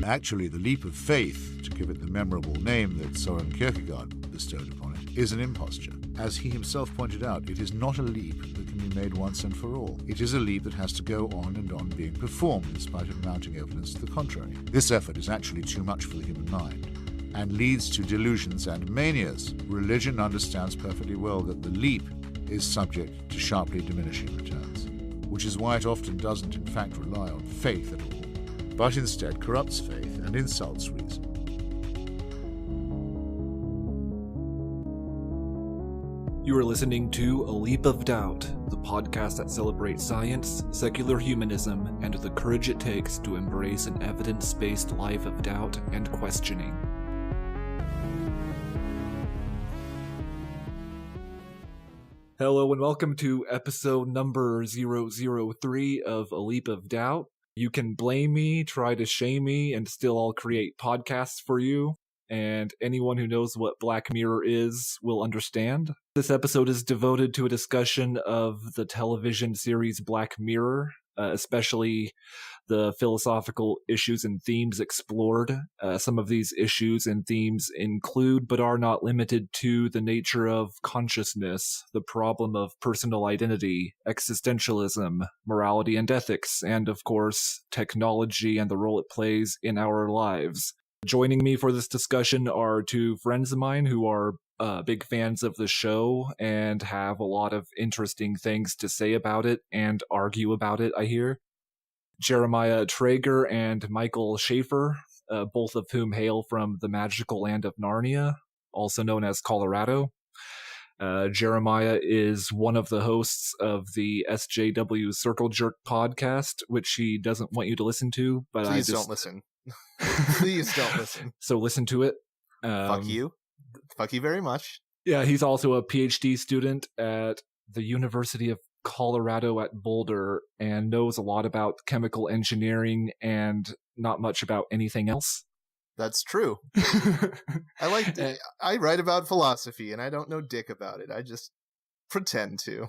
Actually, the leap of faith, to give it the memorable name that Soren Kierkegaard bestowed upon it, is an imposture. As he himself pointed out, it is not a leap that can be made once and for all. It is a leap that has to go on and on being performed in spite of mounting evidence to the contrary. This effort is actually too much for the human mind and leads to delusions and manias. Religion understands perfectly well that the leap is subject to sharply diminishing returns, which is why it often doesn't in fact rely on faith at all, but instead corrupts faith and insults reason. You are listening to A Leap of Doubt, the podcast that celebrates science, secular humanism, and the courage it takes to embrace an evidence-based life of doubt and questioning. Hello and welcome to episode number 003 of A Leap of Doubt. You can blame me, try to shame me, and still I'll create podcasts for you. And anyone who knows what Black Mirror is will understand. This episode is devoted to a discussion of the television series Black Mirror, especially the philosophical issues and themes explored. Some of these issues and themes include, but are not limited to, the nature of consciousness, the problem of personal identity, existentialism, morality and ethics, and of course, technology and the role it plays in our lives. Joining me for this discussion are two friends of mine who are big fans of the show and have a lot of interesting things to say about it and argue about it, I hear. Jeremiah Traeger and Michael Schaffer, both of whom hail from the magical land of Narnia, also known as Colorado. Jeremiah is one of the hosts of the SJW Circle Jerk podcast, which he doesn't want you to listen to, but Please don't listen. Please don't listen. So listen to it. Fuck you. Fuck you very much. Yeah, he's also a PhD student at the University of Colorado at Boulder and knows a lot about chemical engineering and not much about anything else. That's true. I write about philosophy and I don't know dick about it. I just pretend to.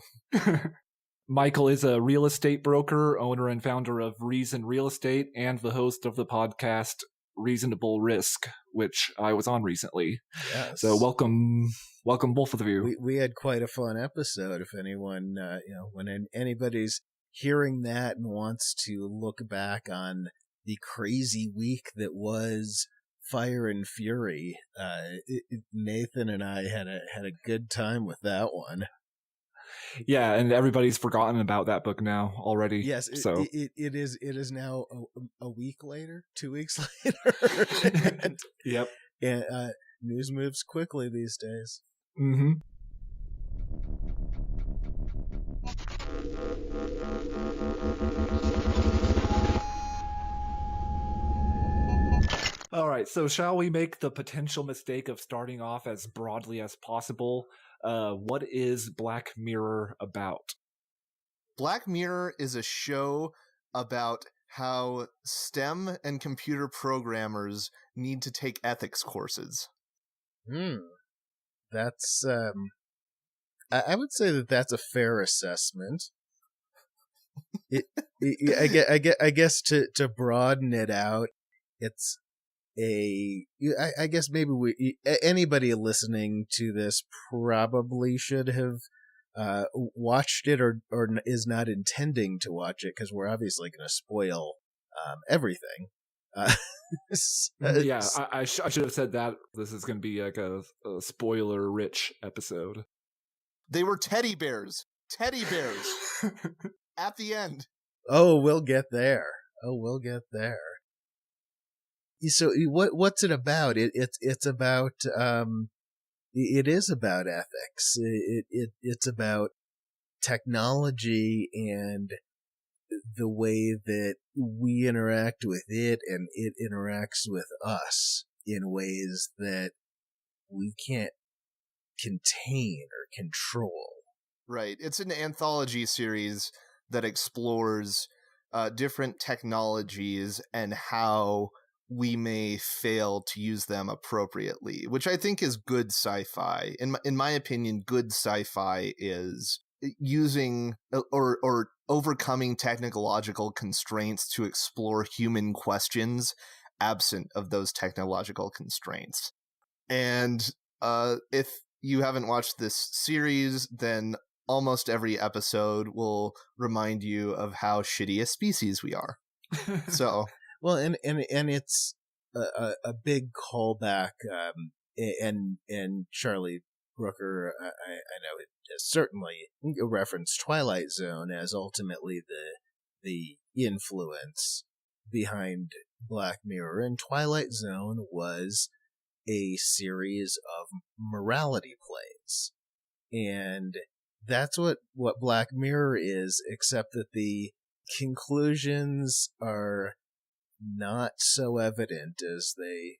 Michael is a real estate broker, owner and founder of Reason Real Estate, and the host of the podcast Reasonable Risk, which I was on recently. Yes. So welcome both of you. We had quite a fun episode. If anyone, when anybody's hearing that and wants to look back on the crazy week that was Fire and Fury, Nathan and I had a good time with that one. Yeah, and everybody's forgotten about that book now already. Yes, it is now a week later, 2 weeks later. Yep. And news moves quickly these days. Mm-hmm. All right, so shall we make the potential mistake of starting off as broadly as possible? What is Black Mirror about? Black Mirror is a show about how STEM and computer programmers need to take ethics courses. That's I would say that's a fair assessment. I guess to broaden it out, it's I guess maybe anybody listening to this probably should have watched it or is not intending to watch it, because we're obviously going to spoil everything. Yeah, I should have said that. This is going to be like a spoiler-rich episode. They were teddy bears. Teddy bears. At the end. Oh, we'll get there. So what's it about? It's about it is about ethics. It's about technology and the way that we interact with it and it interacts with us in ways that we can't contain or control. Right. It's an anthology series that explores different technologies and how we may fail to use them appropriately, which I think is good sci-fi. In my opinion, good sci-fi is using or overcoming technological constraints to explore human questions absent of those technological constraints. And if you haven't watched this series, then almost every episode will remind you of how shitty a species we are. So, well, and it's a big callback, and Charlie Brooker, I know it certainly referenced Twilight Zone as ultimately the influence behind Black Mirror, and Twilight Zone was a series of morality plays, and that's what Black Mirror is, except that the conclusions are not so evident as they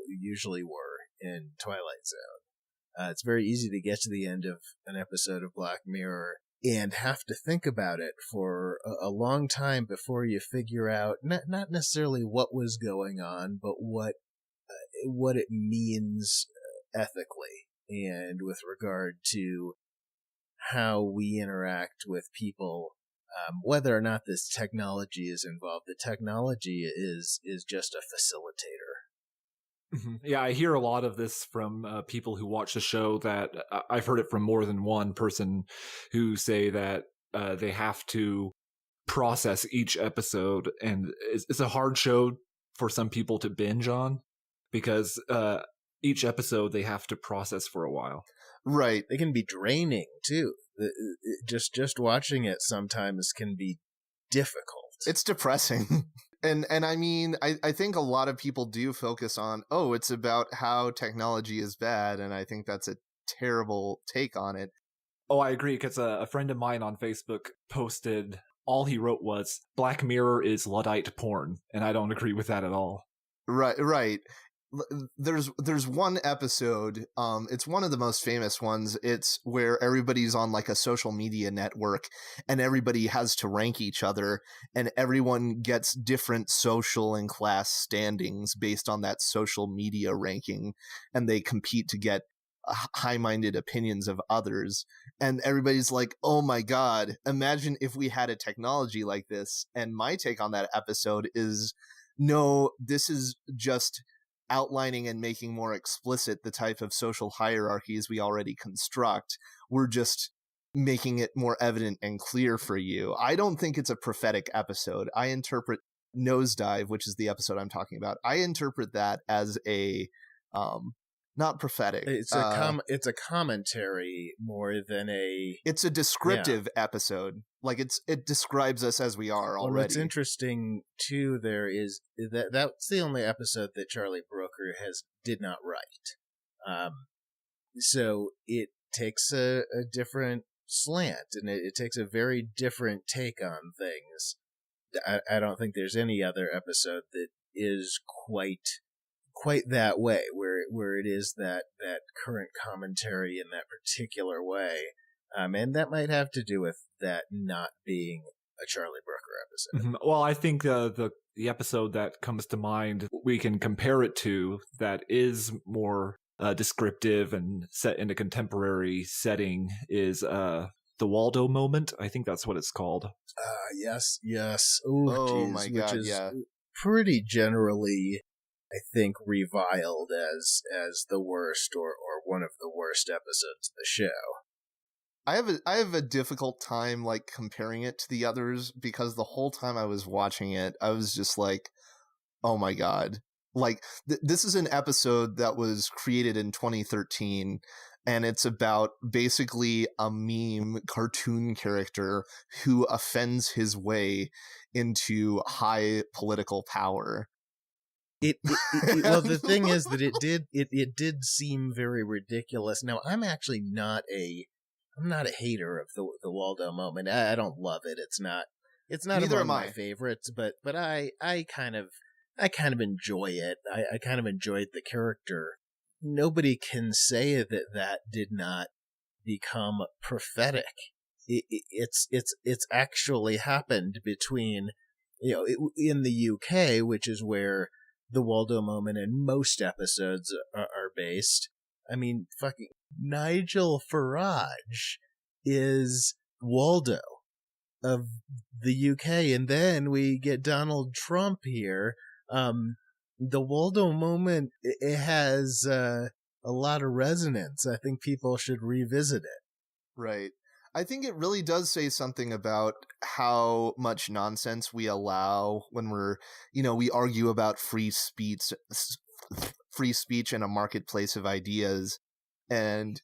usually were in Twilight Zone. It's very easy to get to the end of an episode of Black Mirror and have to think about it for a long time before you figure out not necessarily what was going on, but what it means ethically and with regard to how we interact with people, whether or not this technology is involved. The technology is just a facilitator. Yeah, I hear a lot of this from people who watch the show. That I've heard it from more than one person who say that they have to process each episode, and it's a hard show for some people to binge on because each episode they have to process for a while. Right. They can be draining too. Just watching it sometimes can be difficult. It's depressing. And I mean, I think a lot of people do focus on, it's about how technology is bad, and I think that's a terrible take on it. Oh, I agree, because a friend of mine on Facebook posted, all he wrote was, Black Mirror is Luddite porn, and I don't agree with that at all. Right. There's one episode, it's one of the most famous ones. It's where everybody's on like a social media network and everybody has to rank each other, and everyone gets different social and class standings based on that social media ranking, and they compete to get high-minded opinions of others. And everybody's like, oh my God, imagine if we had a technology like this. And my take on that episode is, no, this is just outlining and making more explicit the type of social hierarchies we already construct. We're just making it more evident and clear for you. I don't think it's a prophetic episode. I interpret Nosedive, which is the episode I'm talking about, I interpret that as a not prophetic. It's a commentary more than a. It's a descriptive episode. Like it describes us as we are already. What's interesting too there is that's the only episode that Charlie Brooker did not write. So it takes a different slant, and it takes a very different take on things. I don't think there's any other episode that is quite that way, where it is that current commentary in that particular way, and that might have to do with that not being a Charlie Brooker episode. Mm-hmm. Well, I think the episode that comes to mind we can compare it to that is more descriptive and set in a contemporary setting is the Waldo moment. I think that's what it's called. Yes. Ooh, oh geez, my which God, is yeah. pretty generally, I think, reviled as the worst or one of the worst episodes of the show. I have a difficult time like comparing it to the others, because the whole time I was watching it, I was just like, oh my God. Like this is an episode that was created in 2013, and it's about basically a meme cartoon character who offends his way into high political power. Well, the thing is that it did seem very ridiculous. Now, I'm actually not a hater of the Waldo moment. I don't love it. It's not Neither among am my I. favorites, but I kind of enjoy it. I kind of enjoyed the character. Nobody can say that did not become prophetic. It's actually happened between, in the UK, which is where the Waldo moment and most episodes are based. I mean, fucking Nigel Farage is Waldo of the UK, and then we get Donald Trump here, the Waldo moment, it has a lot of resonance. I think people should revisit it. Right. I think it really does say something about how much nonsense we allow when we argue about free speech in a marketplace of ideas. And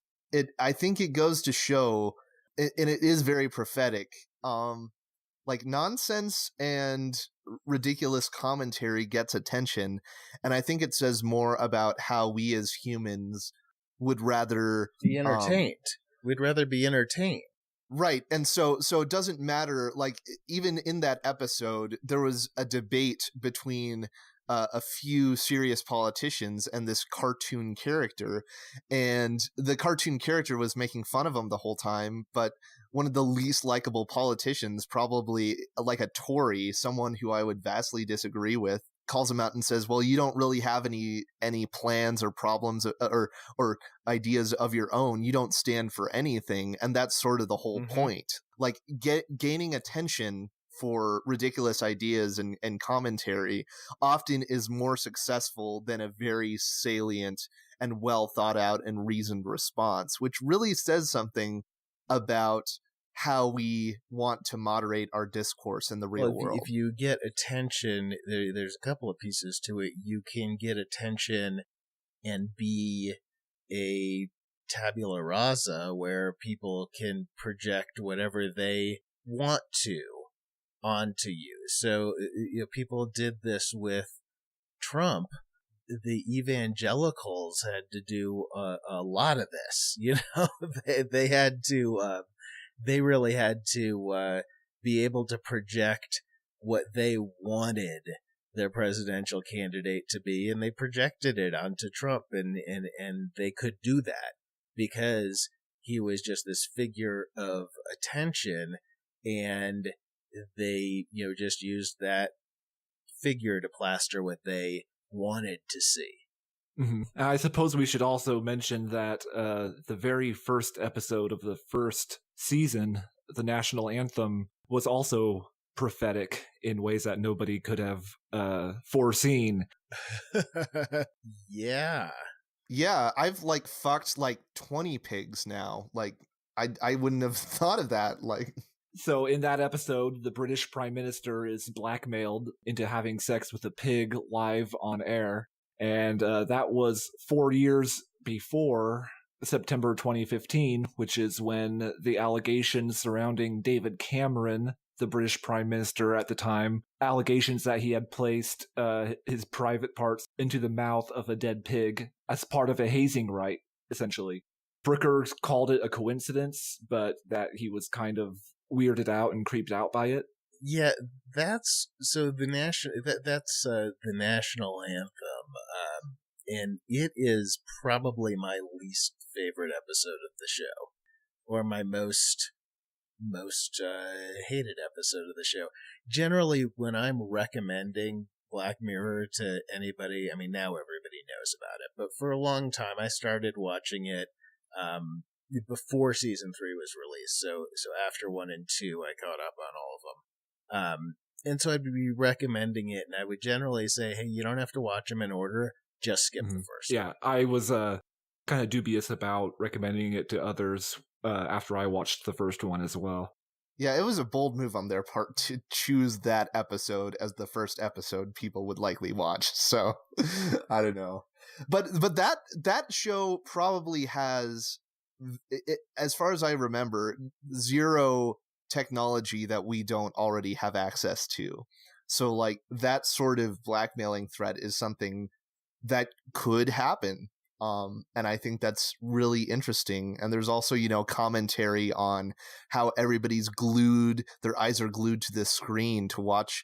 I think it goes to show, and it is very prophetic, like nonsense and ridiculous commentary gets attention. And I think it says more about how we as humans would rather be entertained. We'd rather be entertained. Right. And so it doesn't matter. Like, even in that episode, there was a debate between a few serious politicians and this cartoon character. And the cartoon character was making fun of him the whole time. But one of the least likable politicians, probably like a Tory, someone who I would vastly disagree with, calls him out and says, well, you don't really have any plans or problems or ideas of your own. You don't stand for anything. And that's sort of the whole point. Like, gaining attention for ridiculous ideas and commentary often is more successful than a very salient and well thought out and reasoned response, which really says something about how we want to moderate our discourse in the real world. If you get attention, there's a couple of pieces to it. You can get attention and be a tabula rasa where people can project whatever they want to onto you. So people did this with Trump. The evangelicals had to do a lot of this. They had to. They really had to be able to project what they wanted their presidential candidate to be, and they projected it onto Trump, and they could do that because he was just this figure of attention, and they just used that figure to plaster what they wanted to see. Mm-hmm. I suppose we should also mention that the very first episode of the first season, the national anthem, was also prophetic in ways that nobody could have foreseen. Yeah. Yeah, I've fucked 20 pigs now. I wouldn't have thought of that. So in that episode, the British Prime Minister is blackmailed into having sex with a pig live on air. And that was 4 years before September 2015, which is when the allegations surrounding David Cameron, the British Prime Minister at the time, allegations that he had placed his private parts into the mouth of a dead pig as part of a hazing rite, essentially. Brooker called it a coincidence, but that he was kind of weirded out and creeped out by it. Yeah, that's the national anthem, and it is probably my least favorite episode of the show, or my most hated episode of the show. Generally, when I'm recommending Black Mirror to anybody, I mean, now everybody knows about it, but for a long time I started watching it before season 3 was released. So after 1 and 2, I caught up on all of them. And so I'd be recommending it, and I would generally say, hey, you don't have to watch them in order, just skip the first. Yeah, I was kind of dubious about recommending it to others after I watched the first one as well. Yeah, it was a bold move on their part to choose that episode as the first episode people would likely watch. So I don't know. But that show probably has, as far as I remember, zero technology that we don't already have access to. So that sort of blackmailing threat is something that could happen. And I think that's really interesting. And there's also, commentary on how everybody's glued, their eyes are glued to this screen to watch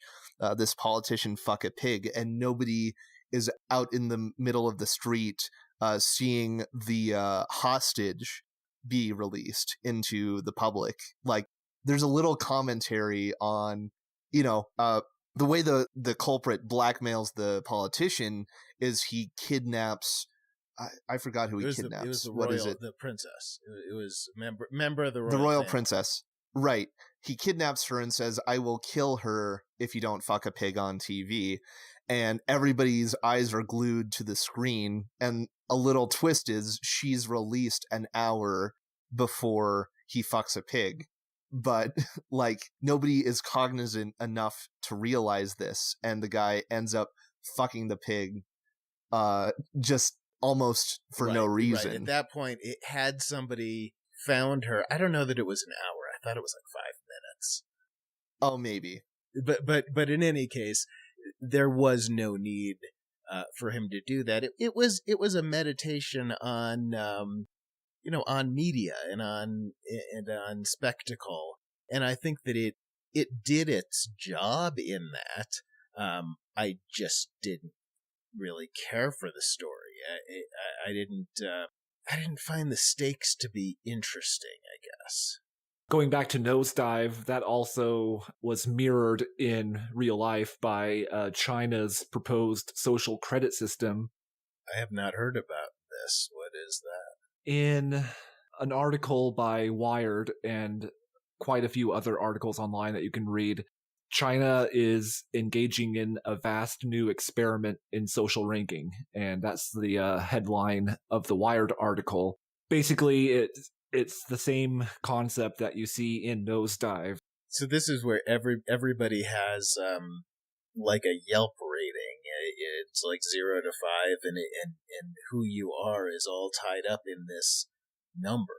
this politician fuck a pig, and nobody is out in the middle of the street seeing the hostage be released into the public. There's a little commentary on, the way the culprit blackmails the politician is he kidnaps. I forgot who he kidnaps. It was the what royal, is it? The princess. It was member of the royal. The royal family. princess. Right. He kidnaps her and says, "I will kill her if you don't fuck a pig on TV." and everybody's eyes are glued to the screen. And a little twist is she's released an hour before he fucks a pig. But like nobody is cognizant enough to realize this, and the guy ends up fucking the pig just almost for no reason. Right. At that point, it had somebody found her. I don't know that it was an hour. I thought it was like 5 minutes. Oh, maybe. But in any case, there was no need for him to do that. It was a meditation on on media and on spectacle, and I think that it did its job in that. I just didn't really care for the story. I didn't find the stakes to be interesting, I guess. Going back to Nosedive, that also was mirrored in real life by China's proposed social credit system. I have not heard about this. What is that? In an article by Wired and quite a few other articles online that you can read, China is engaging in a vast new experiment in social ranking, and that's the headline of the Wired article. Basically, it's the same concept that you see in Nosedive. So this is where everybody has like a Yelp rating. It's like 0 to 5, and who you are is all tied up in this number.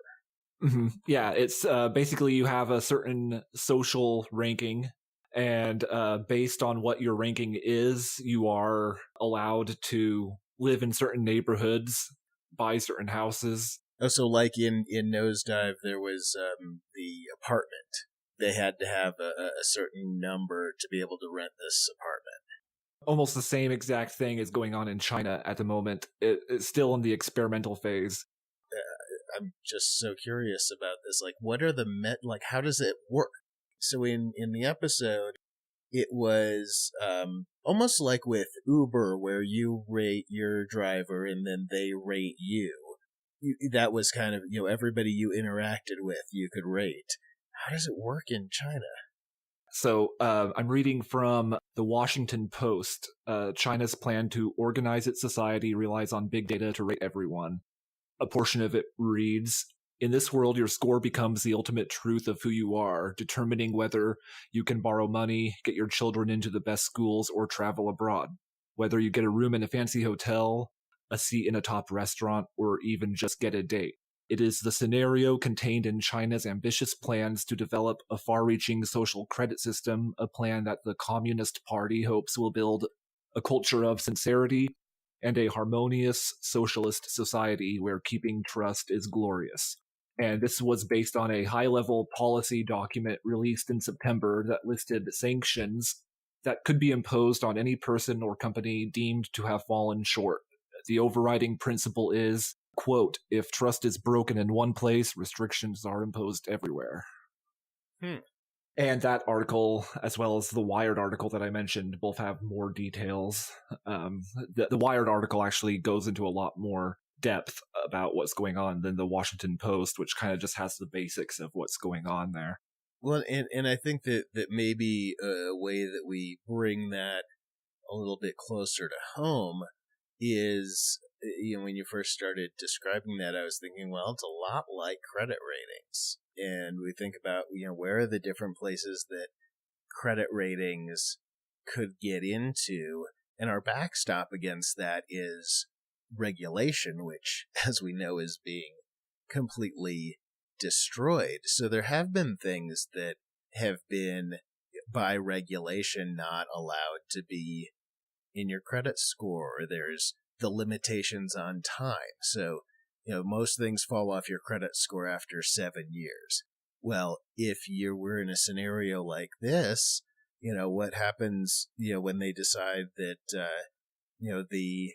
Mm-hmm. Yeah, it's basically you have a certain social ranking, and based on what your ranking is, you are allowed to live in certain neighborhoods, buy certain houses. Oh, so like in Nosedive, there was the apartment. They had to have a certain number to be able to rent this apartment. Almost the same exact thing is going on in China at the moment. It's still in the experimental phase. I'm just so curious about this. Like, what are how does it work? So in the episode, it was almost like with Uber, where you rate your driver and then they rate you. That was kind of, everybody you interacted with, you could rate. How does it work in China? So I'm reading from the Washington Post. China's plan to organize its society relies on big data to rate everyone. A portion of it reads, "In this world, your score becomes the ultimate truth of who you are, determining whether you can borrow money, get your children into the best schools, or travel abroad. Whether you get a room in a fancy hotel, a seat in a top restaurant, or even just get a date. It is the scenario contained in China's ambitious plans to develop a far-reaching social credit system, a plan that the Communist Party hopes will build a culture of sincerity and a harmonious socialist society where keeping trust is glorious." And this was based on a high-level policy document released in September that listed sanctions that could be imposed on any person or company deemed to have fallen short. The overriding principle is, quote, "If trust is broken in one place, restrictions are imposed everywhere." And that article, as well as the Wired article that I mentioned, both have more details. The Wired article actually goes into a lot more depth about what's going on than the Washington Post, which kind of just has the basics of what's going on there. Well, and I think that maybe a way that we bring that a little bit closer to home is, when you first started describing that, I was thinking, well, it's a lot like credit ratings. And we think about, where are the different places that credit ratings could get into? And our backstop against that is regulation, which, as we know, is being completely destroyed. So there have been things that have been, by regulation, not allowed to be in your credit score. There's the limitations on time. So, most things fall off your credit score after 7 years. Well, if we're in a scenario like this, what happens, when they decide that, the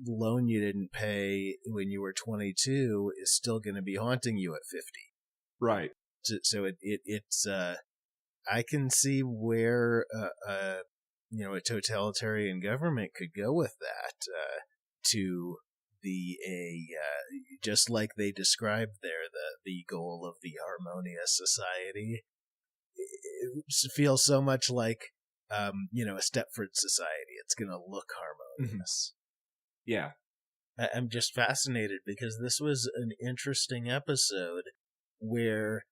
loan you didn't pay when you were 22 is still going to be haunting you at 50. Right. So it's I can see where, a totalitarian government could go with that, to be just like they described there, the goal of the harmonious society. It feels so much like a Stepford society. It's going to look harmonious. Yeah. I'm just fascinated because this was an interesting episode where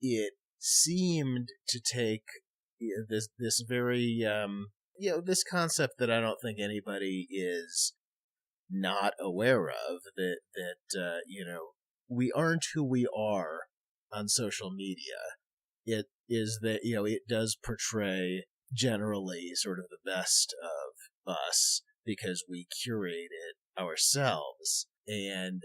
it seemed to take this very this concept that I don't think anybody is not aware of, that we aren't who we are on social media. It is that it does portray generally sort of the best of us because we curate it ourselves, and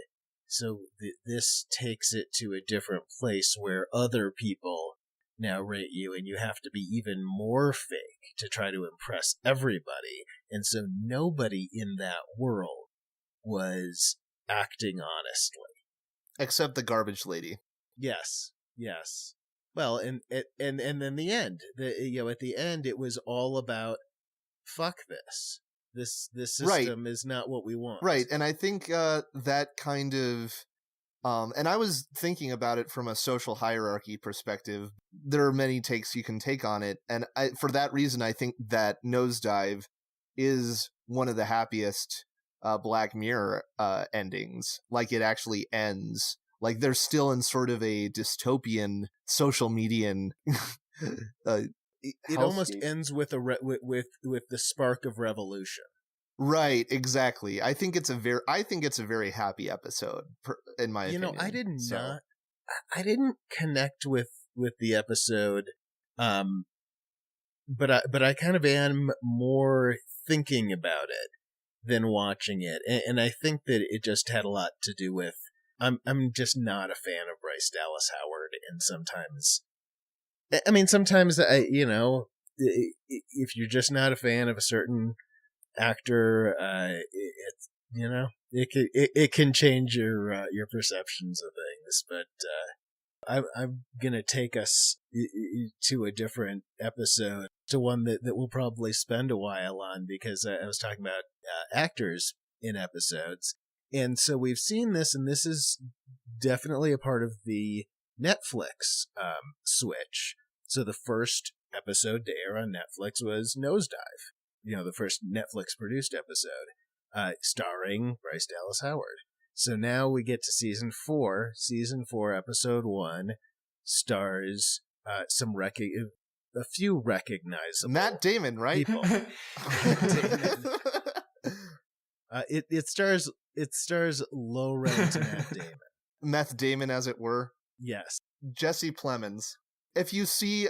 so this takes it to a different place where other people now rate you, and you have to be even more fake to try to impress everybody. And so nobody in that world was acting honestly, except the garbage lady. Yes. Well, and then the end, at the end, it was all about fuck this. This system is not what we want. Right, and I think that kind of, and I was thinking about it from a social hierarchy perspective. There are many takes you can take on it, and for that reason, I think that Nosedive is one of the happiest Black Mirror endings. Like, it actually ends. Like, they're still in sort of a dystopian social median it almost ends with with the spark of revolution. Right, exactly. I think it's a very happy episode, in my opinion. I didn't connect with the episode, but I kind of am more thinking about it than watching it, and I think that it just had a lot to do with I'm just not a fan of Bryce Dallas Howard, and sometimes if you're just not a fan of a certain actor, it can change your perceptions of things. But I'm gonna take us to a different episode, to one that we'll probably spend a while on, because I was talking about actors in episodes, and so we've seen this, and this is definitely a part of the Netflix switch. So the first episode to air on Netflix was Nosedive, the first Netflix produced episode, starring Bryce Dallas Howard. So now we get to season 4. Season 4, episode 1, stars a few recognizable Matt Damon, right? people. Damon. It stars low rent Matt Damon. Meth Damon, as it were. Yes. Jesse Plemons. If you see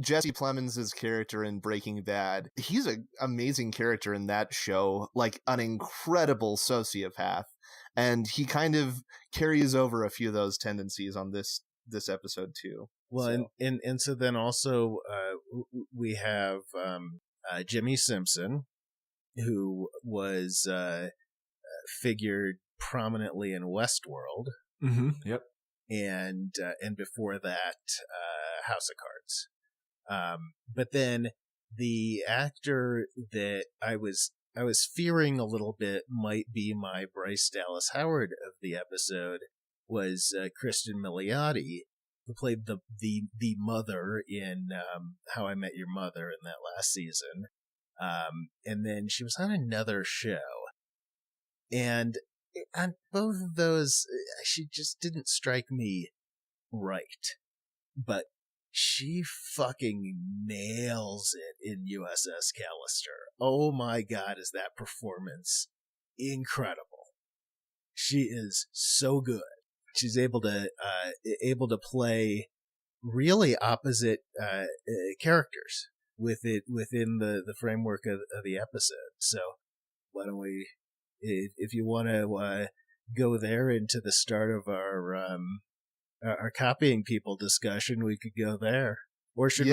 Jesse Plemons' character in Breaking Bad, he's an amazing character in that show, like an incredible sociopath. And he kind of carries over a few of those tendencies on this episode too. Well, so. And so then also we have Jimmy Simpson, who was figured prominently in Westworld. Mm-hmm. Yep. And before that, House of Cards. But then the actor that I was fearing a little bit might be my Bryce Dallas Howard of the episode was Kristen Milioti, who played the mother in How I Met Your Mother in that last season. And then she was on another show. And on both of those, she just didn't strike me right. But she fucking nails it in USS Callister. Oh my God, is that performance incredible. She is so good. She's able to play really opposite characters within the framework of the episode. So why don't we, if you want to go there into the start of our copying people discussion, we could go there. Or should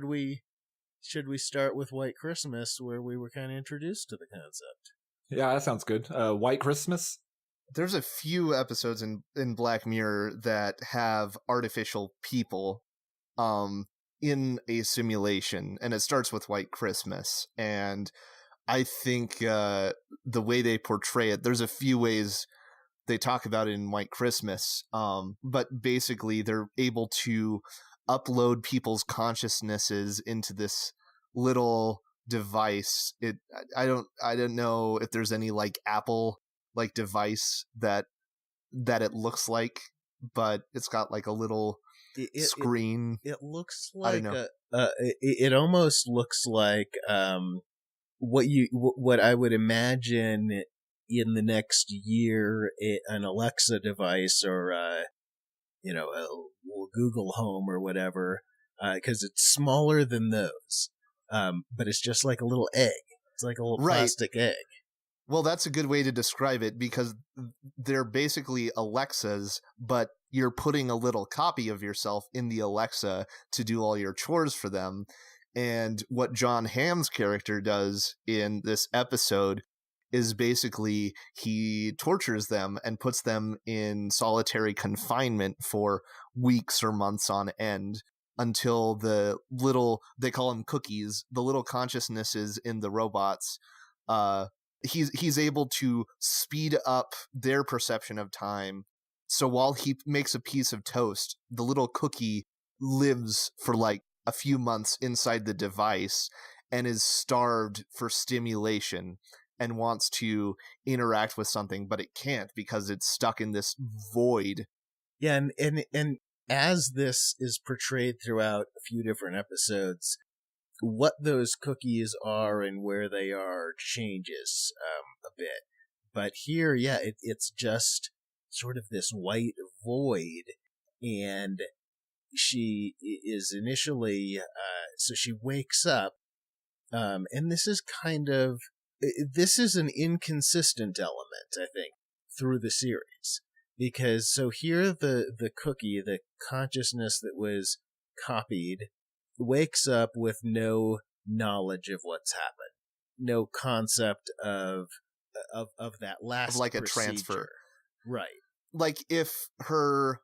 we start with White Christmas, where we were kind of introduced to the concept? Yeah, that sounds good. White Christmas? There's a few episodes in Black Mirror that have artificial people in a simulation, and it starts with White Christmas. And I think the way they portray it, there's a few ways they talk about it in White Christmas, but basically they're able to upload people's consciousnesses into this little device. I don't know if there's any like Apple like device that it looks like, but it's got like a little screen. It looks I don't like know. it almost looks like what I would imagine in the next year an Alexa device or a Google Home or whatever, because it's smaller than those, but it's just like a little egg. It's like a little plastic egg. Well, that's a good way to describe it, because they're basically Alexas, but you're putting a little copy of yourself in the Alexa to do all your chores for them. And what John Hamm's character does in this episode is basically he tortures them and puts them in solitary confinement for weeks or months on end until the little, they call them cookies, the little consciousnesses in the robots, he's able to speed up their perception of time. So while he makes a piece of toast, the little cookie lives for like a few months inside the device and is starved for stimulation and wants to interact with something, but it can't because it's stuck in this void. Yeah, and as this is portrayed throughout a few different episodes, what those cookies are and where they are changes a bit. But here, yeah, it's just sort of this white void, and she is initially, so she wakes up, and this is an inconsistent element, I think, through the series. Because, so here the cookie, the consciousness that was copied, wakes up with no knowledge of what's happened, no concept of that last Of like a procedure. transfer. Right. Like if her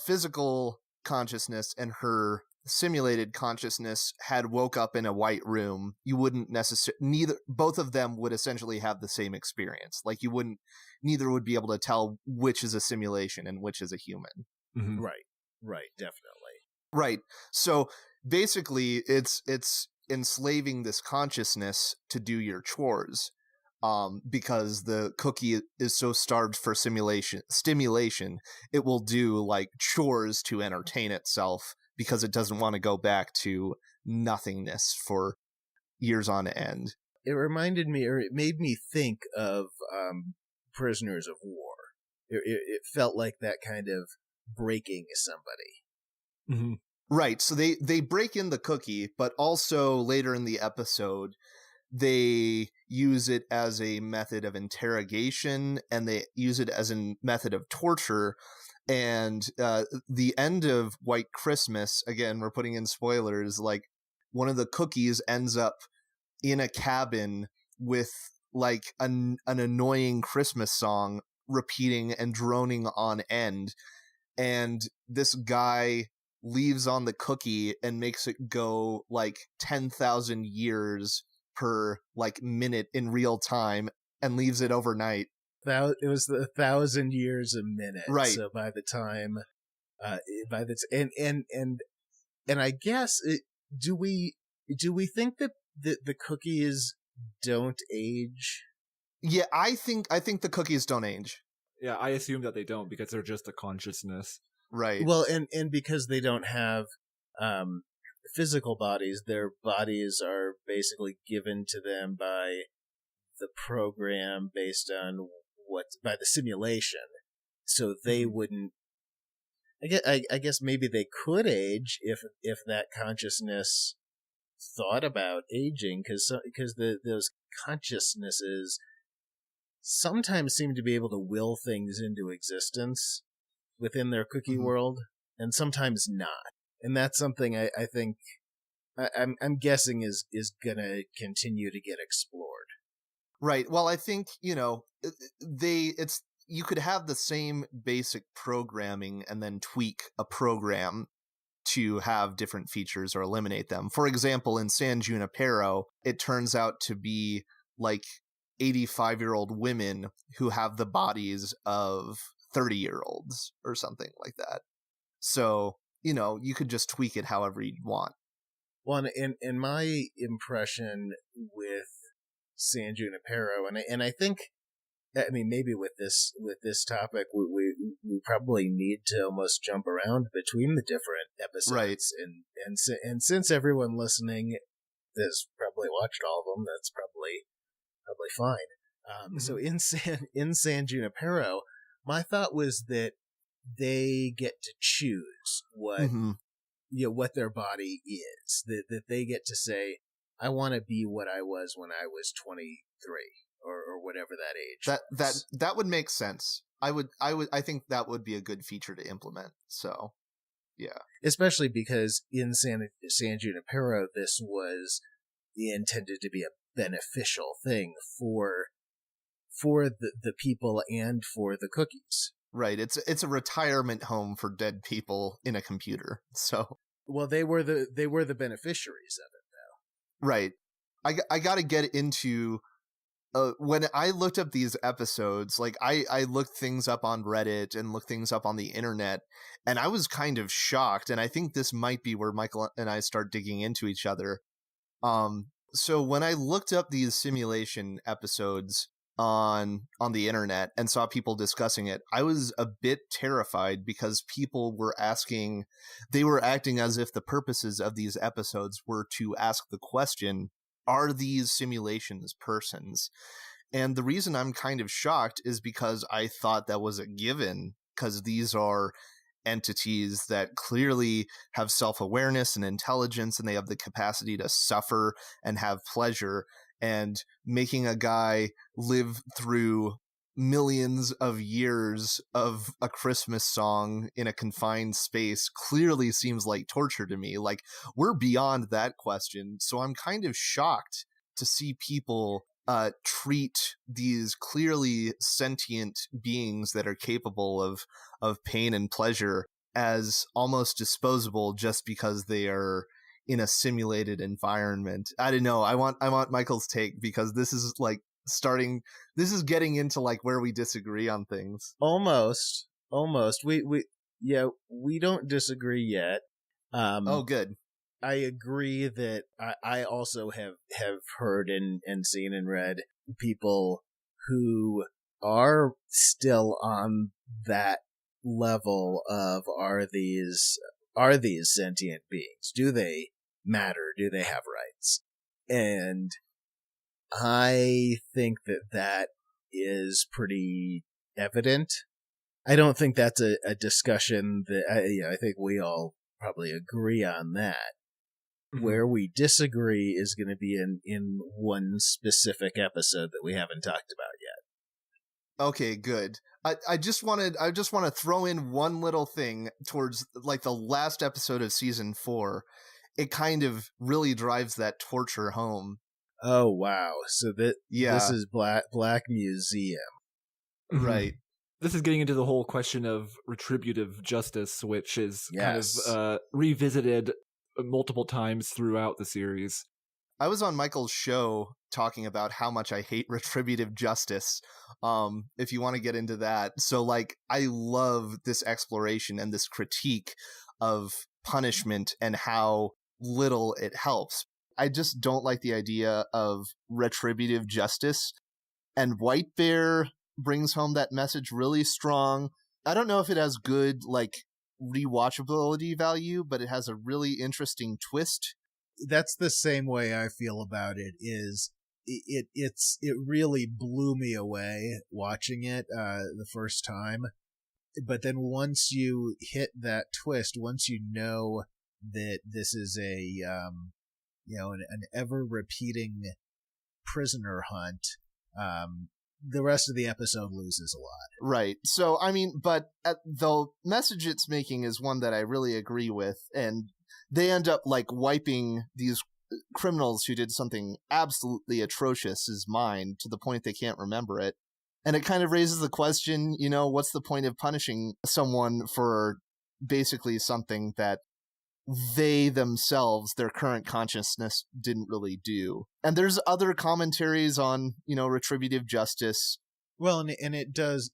physical consciousness and her simulated consciousness had woke up in a white room, you wouldn't both of them would essentially have the same experience. Like neither would be able to tell which is a simulation and which is a human. Mm-hmm. Right, definitely. Right. So basically it's enslaving this consciousness to do your chores, because the cookie is so starved for stimulation, it will do like chores to entertain itself because it doesn't want to go back to nothingness for years on end. It reminded me, or it made me think of Prisoners of War. It felt like that kind of breaking somebody. Mm-hmm. Right. So they break in the cookie, but also later in the episode, they use it as a method of interrogation, and they use it as a method of torture. And the end of White Christmas, again, we're putting in spoilers, like one of the cookies ends up in a cabin with like an annoying Christmas song repeating and droning on end. And this guy leaves on the cookie and makes it go like 10,000 years per like minute in real time and leaves it overnight. It was 1,000 years a minute. Right. So by the time, and I guess, do we think that the cookies don't age? Yeah, I think the cookies don't age. Yeah, I assume that they don't because they're just a consciousness. Right. Well, and because they don't have physical bodies, their bodies are basically given to them by the program based on by the simulation. So they wouldn't. I guess maybe they could age if that consciousness thought about aging, because those consciousnesses sometimes seem to be able to will things into existence within their cookie world, and sometimes not. And that's something I think I'm guessing is gonna continue to get explored. Right. Well, I think, you could have the same basic programming and then tweak a program to have different features or eliminate them. For example, in San Junipero, it turns out to be like 85-year-old women who have the bodies of 30-year-olds or something like that. So you could just tweak it however you want. Well, in my impression with San Junipero, and I think, I mean, maybe with this topic, we probably need to almost jump around between the different episodes, Right. And since everyone listening has probably watched all of them, that's probably fine. So in San Junipero, my thought was that they get to choose what their body is. That they get to say, I want to be what I was when I was 23 or whatever that age was. That would make sense. I think that would be a good feature to implement. So, yeah. Especially because in San Junipero, this was intended to be a beneficial thing for the people and for the cookies. Right. It's a retirement home for dead people in a computer. So, well, they were the beneficiaries of it, though. Right. I got to get into when I looked up these episodes, like I looked things up on Reddit and looked things up on the internet, and I was kind of shocked. And I think this might be where Michael and I start digging into each other. So when I looked up these simulation episodes on the internet and saw people discussing it, I was a bit terrified because people were acting as if the purposes of these episodes were to ask the question, are these simulations persons? And the reason I'm kind of shocked is because I thought that was a given, because these are entities that clearly have self-awareness and intelligence, and they have the capacity to suffer and have pleasure. And making a guy live through millions of years of a Christmas song in a confined space clearly seems like torture to me. Like, we're beyond that question. So I'm kind of shocked to see people treat these clearly sentient beings that are capable of pain and pleasure as almost disposable just because they are in a simulated environment. I don't know. I want Michael's take, because this is getting into like where we disagree on things. Almost. We don't disagree yet. Oh, good. I agree that I also have heard and seen and read people who are still on that level of, are these sentient beings? Do they matter? Do they have rights? And I think that is pretty evident. I don't think that's a discussion that I think we all probably agree on that. Mm-hmm. Where we disagree is going to be in one specific episode that we haven't talked about yet. Okay, good. I just want to throw in one little thing towards like the last episode of season 4. It kind of really drives that torture home. Oh wow! So this is Black Museum, right? This is getting into the whole question of retributive justice, which is kind of revisited multiple times throughout the series. I was on Michael's show talking about how much I hate retributive justice. If you want to get into that. So like, I love this exploration and this critique of punishment and how little it helps. I just don't like the idea of retributive justice. And White Bear brings home that message really strong. I don't know if it has good like rewatchability value, but it has a really interesting twist. That's the same way I feel about it. It really blew me away watching it the first time. But then once you hit that twist, once you know that this is an ever repeating prisoner hunt, the rest of the episode loses a lot. Right. So, I mean, but the message it's making is one that I really agree with. And they end up like wiping these criminals who did something absolutely atrocious' mind to the point they can't remember it. And it kind of raises the question, what's the point of punishing someone for basically something that they themselves, their current consciousness, didn't really do? And there's other commentaries on, retributive justice. Well, and it does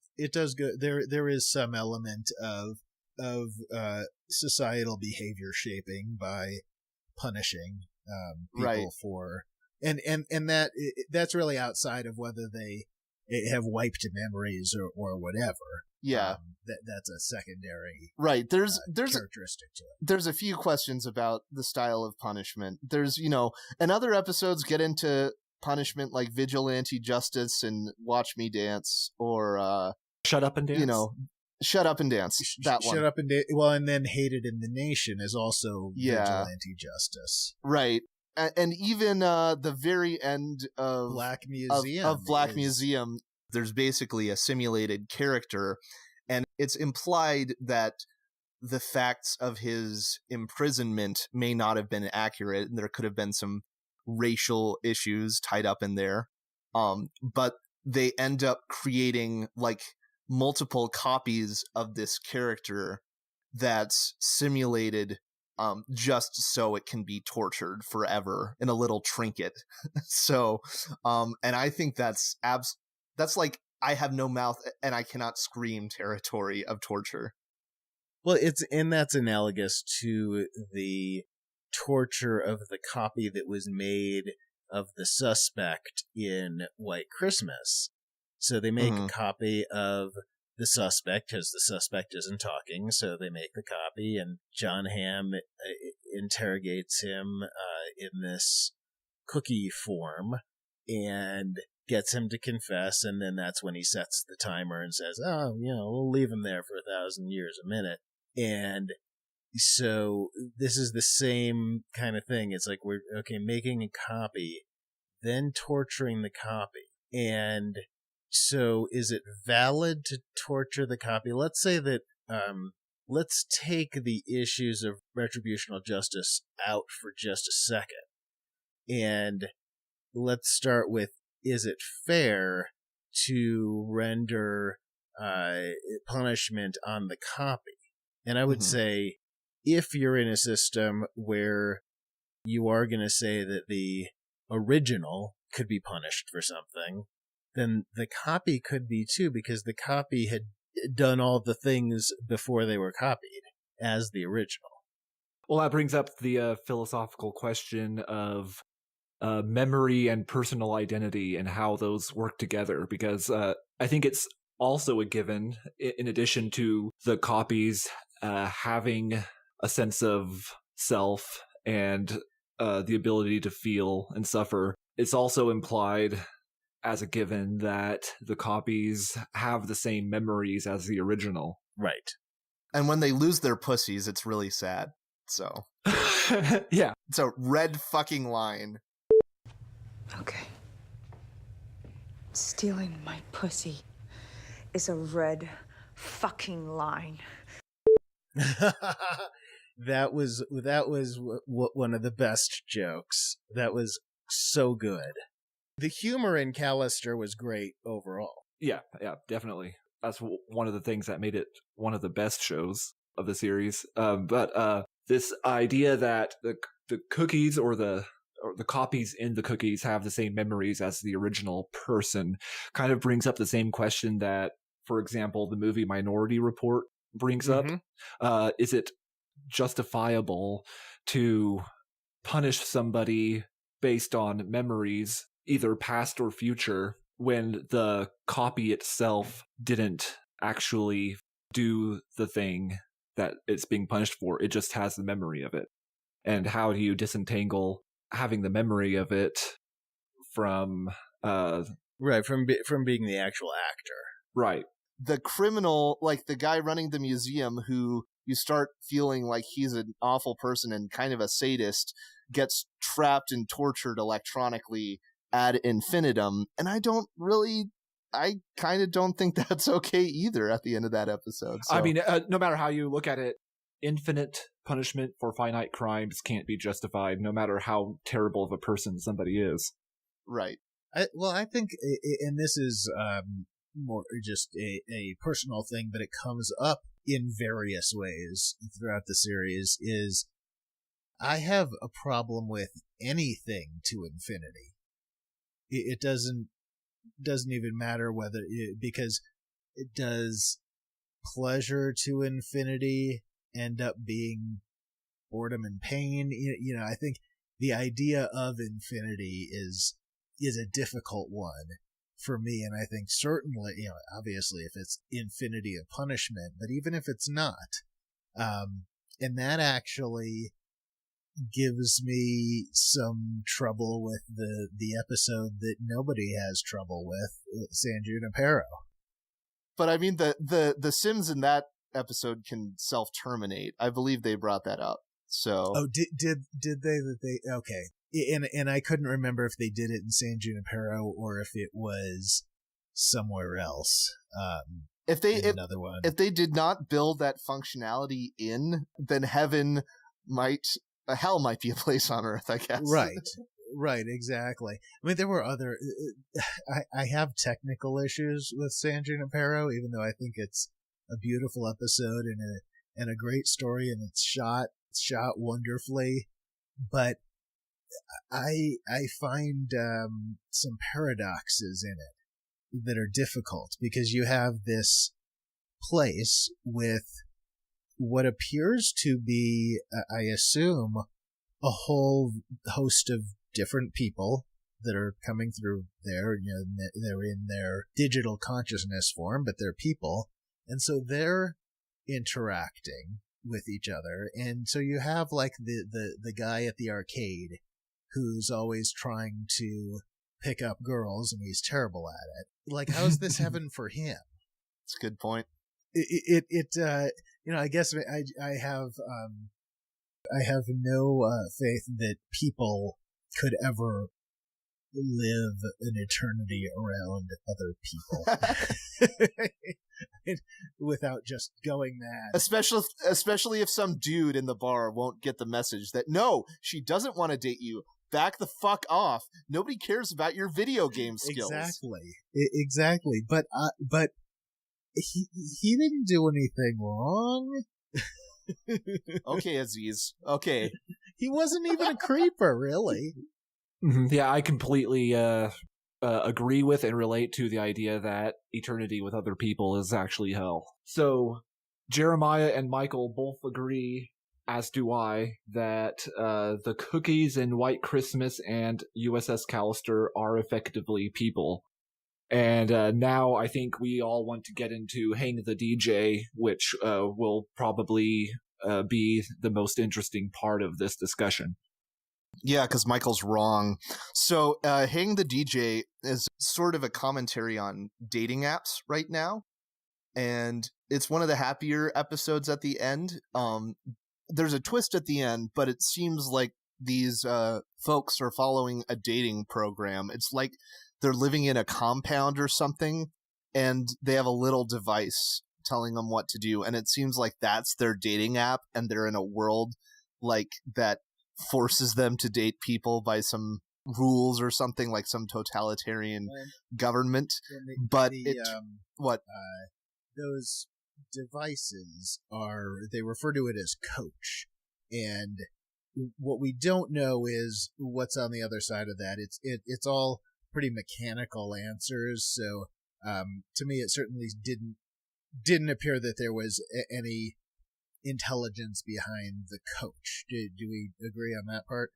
go there is some element of societal behavior shaping by punishing people Right. for and that's really outside of whether they have wiped memories or whatever. Yeah. That's a secondary Right. There's characteristic to it. there's a few questions about the style of punishment. There's, and other episodes get into punishment like vigilante justice and watch me dance, or Shut up and dance. Shut up and dance. That one. Shut up and and then Hated in the Nation is also vigilante justice. Right. And even the very end of Black Museum of Black Museum, there's basically a simulated character, and it's implied that the facts of his imprisonment may not have been accurate, and there could have been some racial issues tied up in there. But they end up creating like multiple copies of this character that's simulated just so it can be tortured forever in a little trinket. So, and I think that's like I have no mouth and I cannot scream territory of torture. Well, that's analogous to the torture of the copy that was made of the suspect in White Christmas. So they make a copy of the suspect because the suspect isn't talking, so they make the copy, and John Hamm interrogates him in this cookie form and gets him to confess, and then that's when he sets the timer and says, we'll leave him there for 1,000 years a minute. And so this is the same kind of thing. It's like we're making a copy, then torturing the copy. And so is it valid to torture the copy? Let's say that, let's take the issues of retributional justice out for just a second. And let's start with, is it fair to render punishment on the copy? And I would say, if you're in a system where you are going to say that the original could be punished for something, then the copy could be too, because the copy had done all the things before they were copied as the original. Well, that brings up the philosophical question of memory and personal identity and how those work together, because I think it's also a given, in addition to the copies having a sense of self and the ability to feel and suffer, it's also implied as a given that the copies have the same memories as the original. Right. And when they lose their pussies, it's really sad. So yeah. It's a red fucking line. Okay. Stealing my pussy is a red fucking line. That was one of the best jokes. That was so good. The humor in Callister was great overall. Yeah, definitely. That's one of the things that made it one of the best shows of the series. But this idea that the cookies or the copies in the cookies have the same memories as the original person kind of brings up the same question that, for example, the movie Minority Report brings up. Is it justifiable to punish somebody based on memories, either past or future, when the copy itself didn't actually do the thing that it's being punished for? It just has the memory of it. And how do you disentangle having the memory of it from from being the actual actor? Right. The criminal, like the guy running the museum, who you start feeling like he's an awful person and kind of a sadist, gets trapped and tortured electronically ad infinitum. And I kind of don't think that's okay either at the end of that episode. So. I mean, no matter how you look at it, infinite punishment for finite crimes can't be justified, no matter how terrible of a person somebody is. Right. I think, and this is more just a personal thing, but it comes up in various ways throughout the series, is I have a problem with anything to infinity. It doesn't even matter whether because it does pleasure to infinity end up being boredom and pain? I think the idea of infinity is a difficult one for me, and I think certainly, obviously if it's infinity of punishment, but even if it's not, and that actually gives me some trouble with the episode that nobody has trouble with, San Junipero. But I mean, the Sims in that episode can self-terminate. I believe they brought that up. So did they okay. And I couldn't remember if they did it in San Junipero or if it was somewhere else. If they did not build that functionality in, then hell might be a place on Earth, I guess. Right, exactly. I mean, there were other. I have technical issues with San Junipero, even though I think it's a beautiful episode and a great story, and it's shot wonderfully. But I find some paradoxes in it that are difficult, because you have this place with what appears to be, I assume, a whole host of different people that are coming through there. They're in their digital consciousness form, but they're people. And so they're interacting with each other. And so you have like the guy at the arcade who's always trying to pick up girls, and he's terrible at it. Like, how's this heaven for him? That's a good point. I guess I have no faith that people could ever live an eternity around other people without just going mad. Especially if some dude in the bar won't get the message that, no, she doesn't want to date you. Back the fuck off. Nobody cares about your video game skills. Exactly. But he didn't do anything wrong. Okay, Aziz. Okay. He wasn't even a creeper, really. Yeah, I completely agree with and relate to the idea that eternity with other people is actually hell. So Jeremiah and Michael both agree, as do I, that the cookies in White Christmas and USS Callister are effectively people. And now I think we all want to get into Hang the DJ, which will probably be the most interesting part of this discussion. Yeah, because Michael's wrong. So Hang the DJ is sort of a commentary on dating apps right now. And it's one of the happier episodes at the end. There's a twist at the end, but it seems like these folks are following a dating program. It's like they're living in a compound or something, and they have a little device telling them what to do. And it seems like that's their dating app, and they're in a world like that forces them to date people by some rules or something, like some totalitarian government. Those devices they refer to it as coach, and what we don't know is what's on the other side of that. It's all pretty mechanical answers. So to me, it certainly didn't appear that there was any intelligence behind the coach. Do we agree on that part?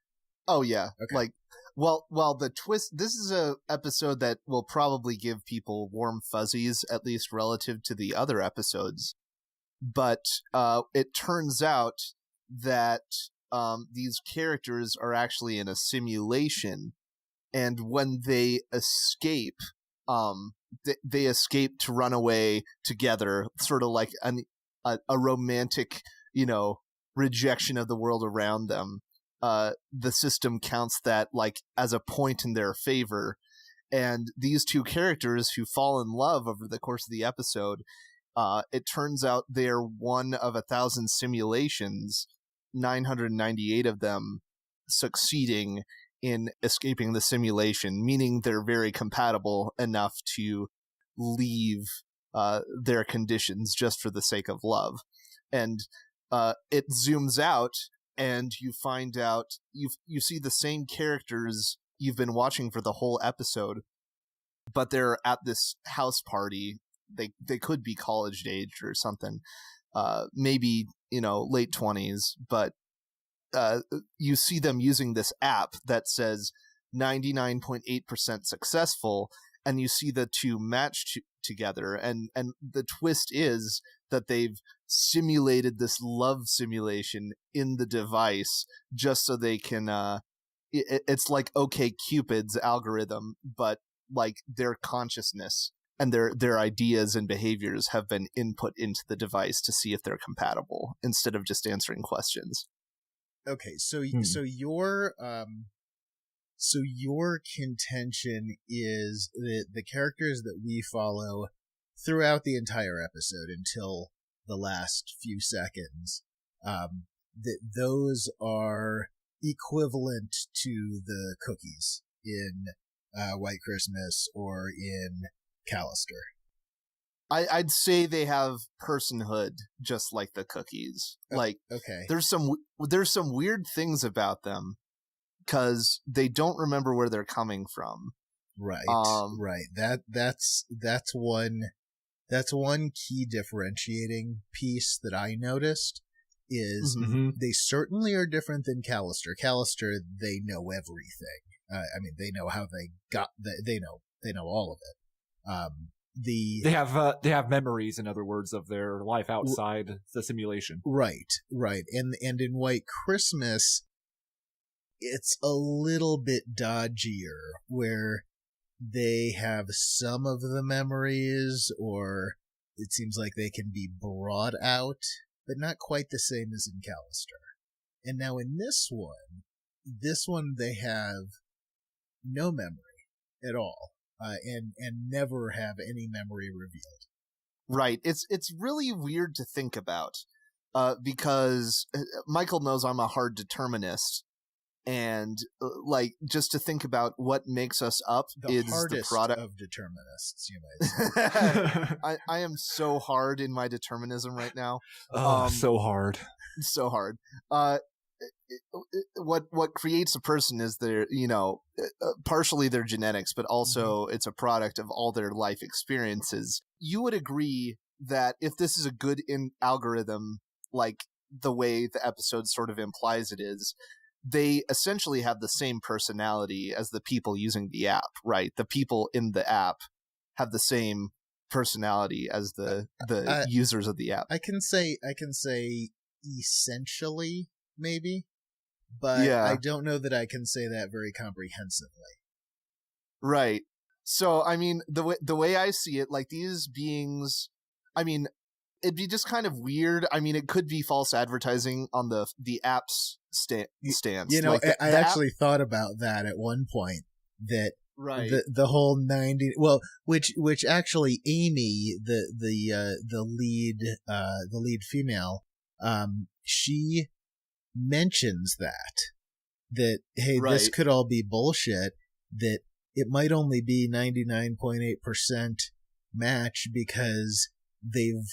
Oh yeah. Okay. Well, the twist, this is a episode that will probably give people warm fuzzies, at least relative to the other episodes. But it turns out that these characters are actually in a simulation, and when they escape, they escape to run away together, sort of like a romantic, rejection of the world around them. The system counts that like as a point in their favor. And these two characters who fall in love over the course of the episode, it turns out they're one of 1,000 simulations, 998 of them succeeding in escaping the simulation, meaning they're very compatible enough to leave their conditions just for the sake of love. And it zooms out, and you find out you see the same characters you've been watching for the whole episode, but they're at this house party they could be college aged or something, maybe, late 20s, but you see them using this app that says 99.8% successful, and you see the two match together, and the twist is that they've simulated this love simulation in the device just so they can it's like OkCupid's algorithm, but like their consciousness and their ideas and behaviors have been input into the device to see if they're compatible instead of just answering questions. Okay, so your contention is that the characters that we follow throughout the entire episode until the last few seconds, that those are equivalent to the cookies in White Christmas or in Callister. I'd say they have personhood just like the cookies. Like, okay, there's some weird things about them because they don't remember where they're coming from. Right, right. That's one key differentiating piece that I noticed is they certainly are different than Callister. Callister, they know everything. They know how they got. They know all of it. They have memories, in other words, of their life outside the simulation. Right. And in White Christmas, it's a little bit dodgier, where they have some of the memories, or it seems like they can be brought out, but not quite the same as in Callister. And now in this one they have no memory at all. And never have any memory revealed. Right. It's really weird to think about, because Michael knows I'm a hard determinist, and like, just to think about what makes us up is the product of determinists, you might say. I am so hard in my determinism right now. So hard. So hard. What creates a person is their, partially their genetics, but also it's a product of all their life experiences. You would agree that if this is a good algorithm, like the way the episode sort of implies it is, they essentially have the same personality as the people using the app, right? The people in the app have the same personality as the users of the app. I can say essentially, maybe. But yeah. I don't know that I can say that very comprehensively. Right. So, the way I see it, like, these beings, it'd be just kind of weird. It could be false advertising on the app's stance. Like I actually thought about that at one point, that right. the whole 90, which actually Amy, the lead female, she mentions that hey, right. This could all be bullshit, that it might only be 99.8% match because they've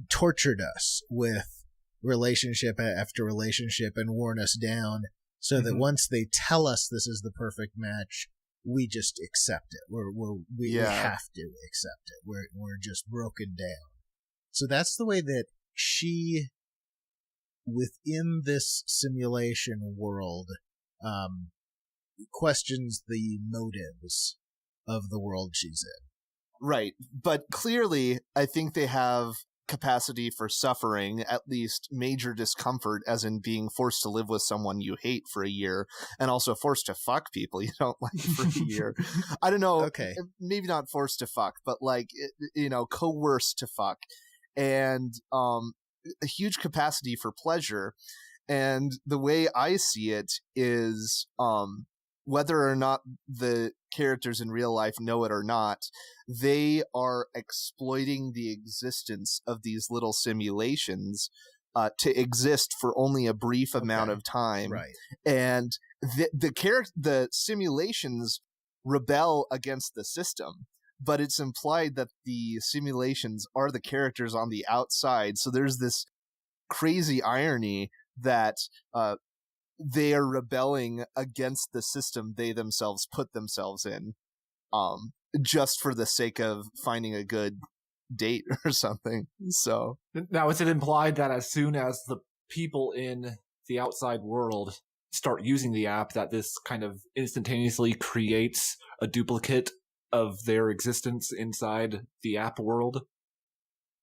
tortured us with relationship after relationship and worn us down, so that once they tell us this is the perfect match, we just accept it. We have to accept it. We're just broken down. So that's the way that she, within this simulation world, questions the motives of the world she's in. Right. But clearly, I think they have capacity for suffering, at least major discomfort, as in being forced to live with someone you hate for a year, and also forced to fuck people you don't like for a year. I don't know. Okay. Maybe not forced to fuck, but like, coerced to fuck. And a huge capacity for pleasure. And the way I see it is, whether or not the characters in real life know it or not, they are exploiting the existence of these little simulations to exist for only a brief amount of time. Right. And the simulations rebel against the system, but it's implied that the simulations are the characters on the outside. So there's this crazy irony that they are rebelling against the system they themselves put themselves in, just for the sake of finding a good date or something. So now, is it implied that as soon as the people in the outside world start using the app, that this kind of instantaneously creates a duplicate of their existence inside the app world?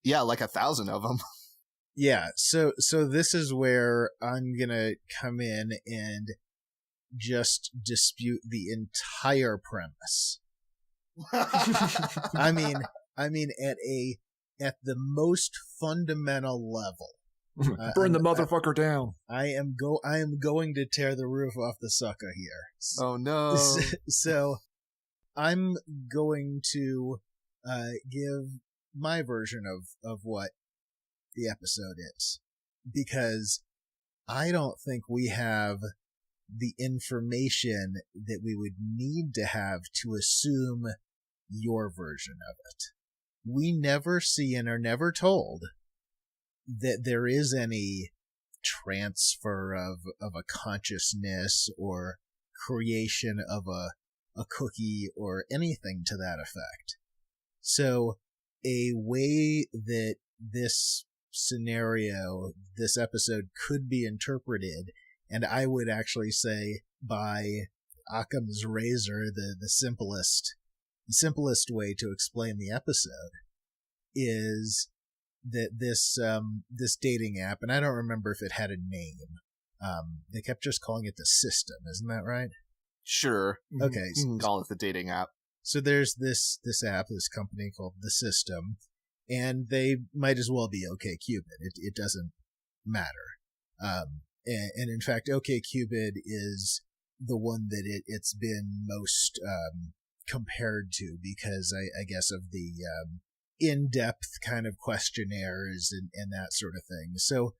Yeah, like 1,000 of them. Yeah, so this is where I'm gonna come in and just dispute the entire premise. I mean, at the most fundamental level. Burn the motherfucker down. I am going to tear the roof off the sucker here. Oh no! So I'm going to give my version of what the episode is, because I don't think we have the information that we would need to have to assume your version of it. We never see and are never told that there is any transfer of a consciousness or creation of a cookie or anything to that effect. So a way that this scenario, this episode could be interpreted, and I would actually say by Occam's razor, the simplest way to explain the episode is that this dating app, and I don't remember if it had a name. They kept just calling it the system, isn't that right? Sure. Okay. You can call it the dating app. So there's this app, this company called the System, and they might as well be OkCupid. It doesn't matter. And in fact, OkCupid is the one that it's been most compared to, because I guess of the in-depth kind of questionnaires and that sort of thing. So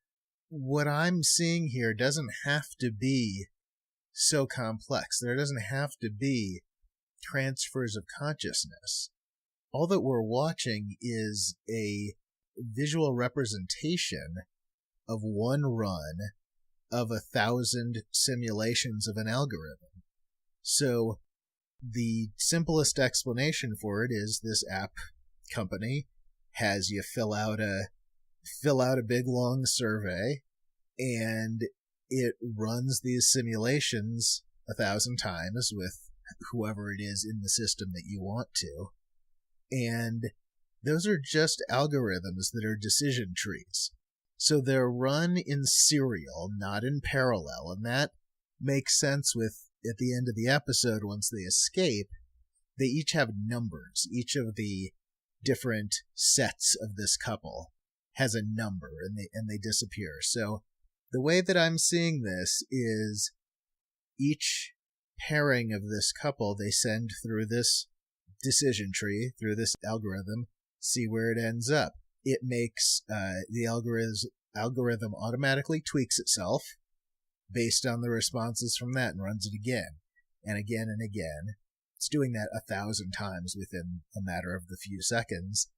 what I'm seeing here doesn't have to be so complex. There doesn't have to be transfers of consciousness. All that we're watching is a visual representation of one run of 1,000 simulations of an algorithm. So the simplest explanation for it is this app company has you fill out a big long survey, and it runs these simulations 1,000 times with whoever it is in the system that you want to. And those are just algorithms that are decision trees. So they're run in serial, not in parallel, and that makes sense with, at the end of the episode, once they escape, they each have numbers. Each of the different sets of this couple has a number, and they disappear. So the way that I'm seeing this is each pairing of this couple, they send through this decision tree, through this algorithm, see where it ends up. It makes the algorithm automatically tweaks itself based on the responses from that and runs it again and again and again. It's doing that 1,000 times within a matter of the few seconds.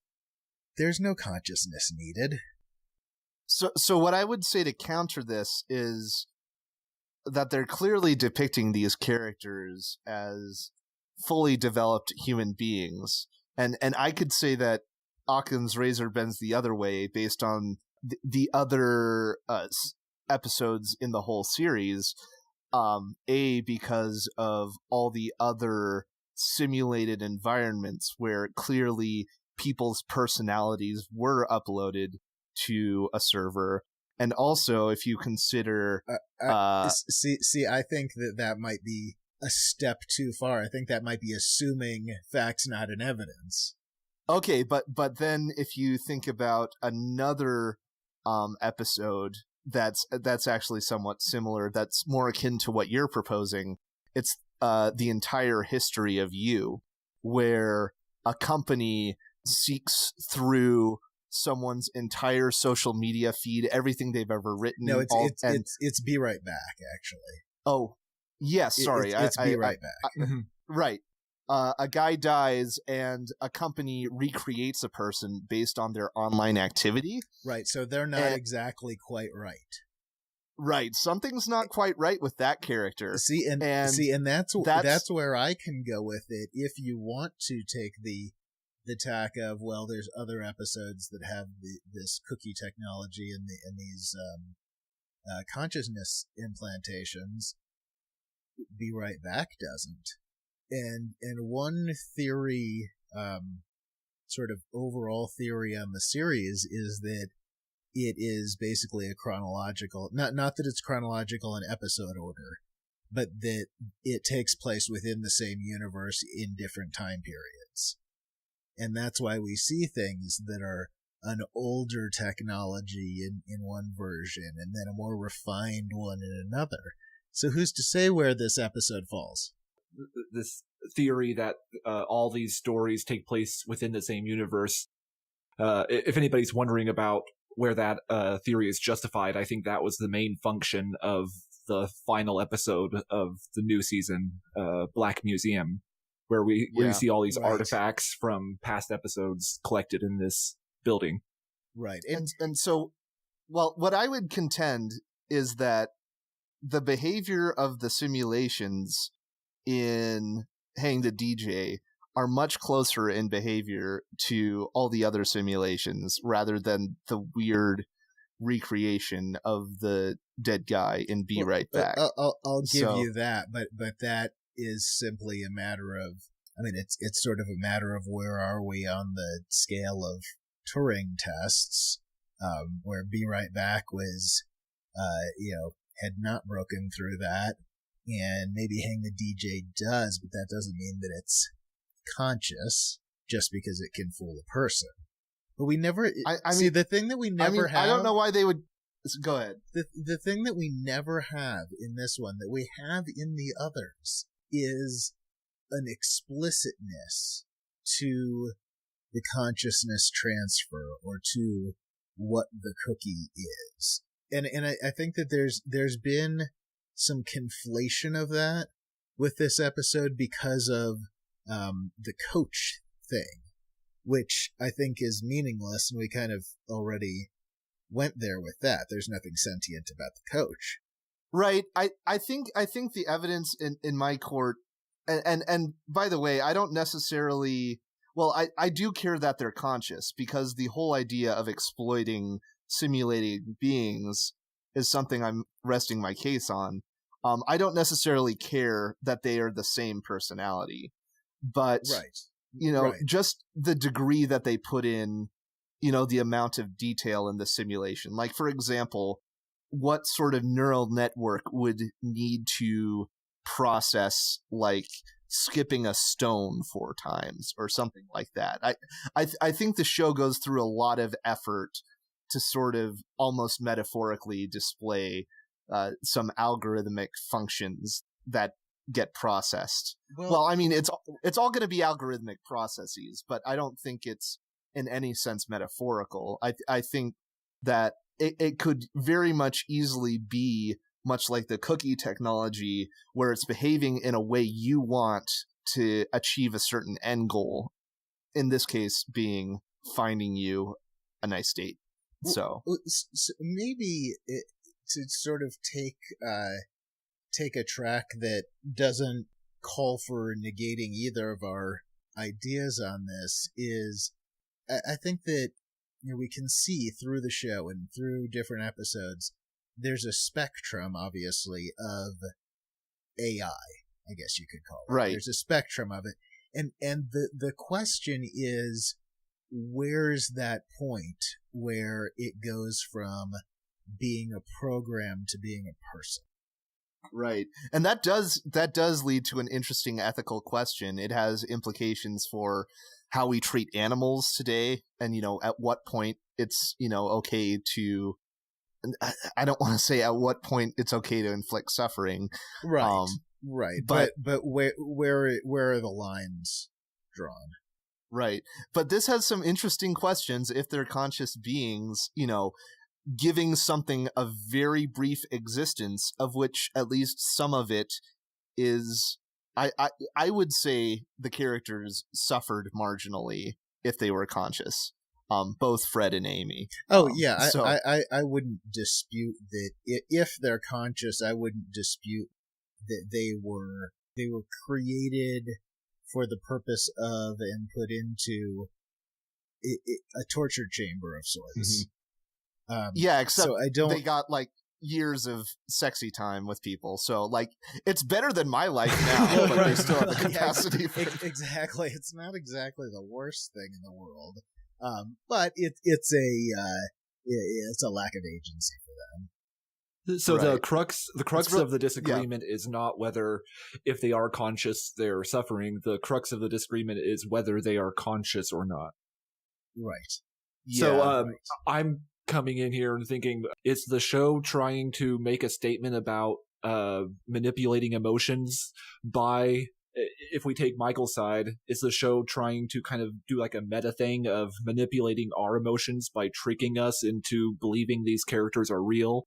There's no consciousness needed. So what I would say to counter this is that they're clearly depicting these characters as fully developed human beings. And I could say that Occam's razor bends the other way based on the other episodes in the whole series. Because of all the other simulated environments where clearly people's personalities were uploaded to a server. And also, if you consider... See, I think that might be a step too far. I think that might be assuming facts not in evidence. Okay, but then if you think about another episode that's actually somewhat similar, that's more akin to what you're proposing, it's the entire history of you, where a company seeks through someone's entire social media feed, everything they've ever written. No, it's Be Right Back, actually. Oh, yes, sorry. It's Be Right Back. Right. A guy dies and a company recreates a person based on their online activity. Right, so they're not exactly quite right. Right, something's not quite right with that character. And that's where I can go with it. If you want to take the the tack of, well, there's other episodes that have this cookie technology and these consciousness implantations. Be Right Back doesn't. And one theory, sort of overall theory on the series, is that it is basically a chronological, not that it's chronological in episode order, but that it takes place within the same universe in different time periods. And that's why we see things that are an older technology in one version and then a more refined one in another. So who's to say where this episode falls? This theory that all these stories take place within the same universe. If anybody's wondering about where that theory is justified, I think that was the main function of the final episode of the new season, Black Museum, where you see all these artifacts from past episodes collected in this building. Right. And so, well, what I would contend is that the behavior of the simulations in Hang the DJ are much closer in behavior to all the other simulations rather than the weird recreation of the dead guy in Be Right Back. I'll give you that, but that is simply a matter of, I mean, it's sort of a matter of where are we on the scale of Turing tests, where Be Right Back was, had not broken through that, and maybe Hang the DJ does, but that doesn't mean that it's conscious just because it can fool a person. But we never, I mean, the thing that we never have. I don't know why they would. Go ahead. The thing that we never have in this one that we have in the others is an explicitness to the consciousness transfer or to what the cookie is. And I think that there's been some conflation of that with this episode because of the coach thing, which I think is meaningless, and we kind of already went there with that. There's nothing sentient about the coach. Right. I think the evidence in my court, and by the way, I don't necessarily, well, I do care that they're conscious, because the whole idea of exploiting simulated beings is something I'm resting my case on. I don't necessarily care that they are the same personality, but just the degree that they put in, the amount of detail in the simulation. Like, for example, what sort of neural network would need to process, like, skipping a stone 4 times or something like that? I think the show goes through a lot of effort to sort of almost metaphorically display some algorithmic functions that get processed. Well, I mean, it's all going to be algorithmic processes, but I don't think it's in any sense metaphorical. I think that it could very much easily be much like the cookie technology, where it's behaving in a way you want to achieve a certain end goal. In this case, being finding you a nice date. So maybe to sort of take a track that doesn't call for negating either of our ideas on this is, I think that we can see through the show and through different episodes, there's a spectrum, obviously, of AI, I guess you could call it. Right. There's a spectrum of it. And the question is, where's that point where it goes from being a program to being a person? Right. And that does lead to an interesting ethical question. It has implications for how we treat animals today, and, at what point it's, okay to, I don't want to say at what point it's okay to inflict suffering. Right. Right. But where are the lines drawn? Right. But this has some interesting questions if they're conscious beings, giving something a very brief existence, of which at least some of it is, I would say the characters suffered marginally if they were conscious, both Fred and Amy. Oh, yeah, so I wouldn't dispute that if they're conscious. I wouldn't dispute that they were created for the purpose of and put into a torture chamber of sorts. Yeah, except so I don't. they got like years of sexy time with people, so like it's better than my life now, but they still have the capacity for exactly. It's not exactly the worst thing in the world, but it's a lack of agency for them. So Right. the crux of the disagreement is not whether, if they are conscious, they're suffering. The crux of the disagreement is whether they are conscious or not. Right. So right. I'm coming in here and thinking, is the show trying to make a statement about manipulating emotions by, if we take Michael's side, is the show trying to kind of do like a meta thing of manipulating our emotions by tricking us into believing these characters are real?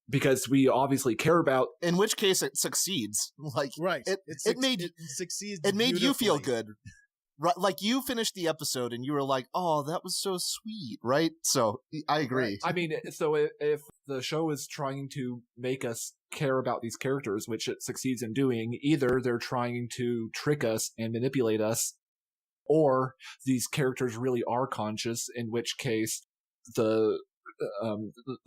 Because we obviously care about... In which case it succeeds. Like, right. It succeeds. It made you feel beautifully. good. Right, like you finished the episode and you were like, "Oh, that was so sweet," right? So I agree. I mean, so if the show is trying to make us care about these characters, which it succeeds in doing, either they're trying to trick us and manipulate us, or these characters really are conscious, in which case the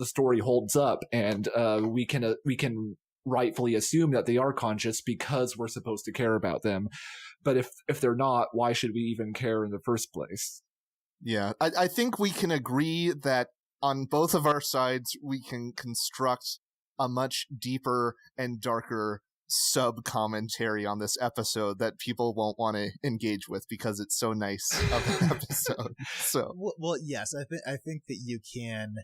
story holds up, and we can rightfully assume that they are conscious because we're supposed to care about them. But if they're not, why should we even care in the first place? Yeah, I think we can agree that on both of our sides, we can construct a much deeper and darker sub-commentary on this episode that people won't want to engage with because it's so nice of an episode. So, well, yes, I think that you can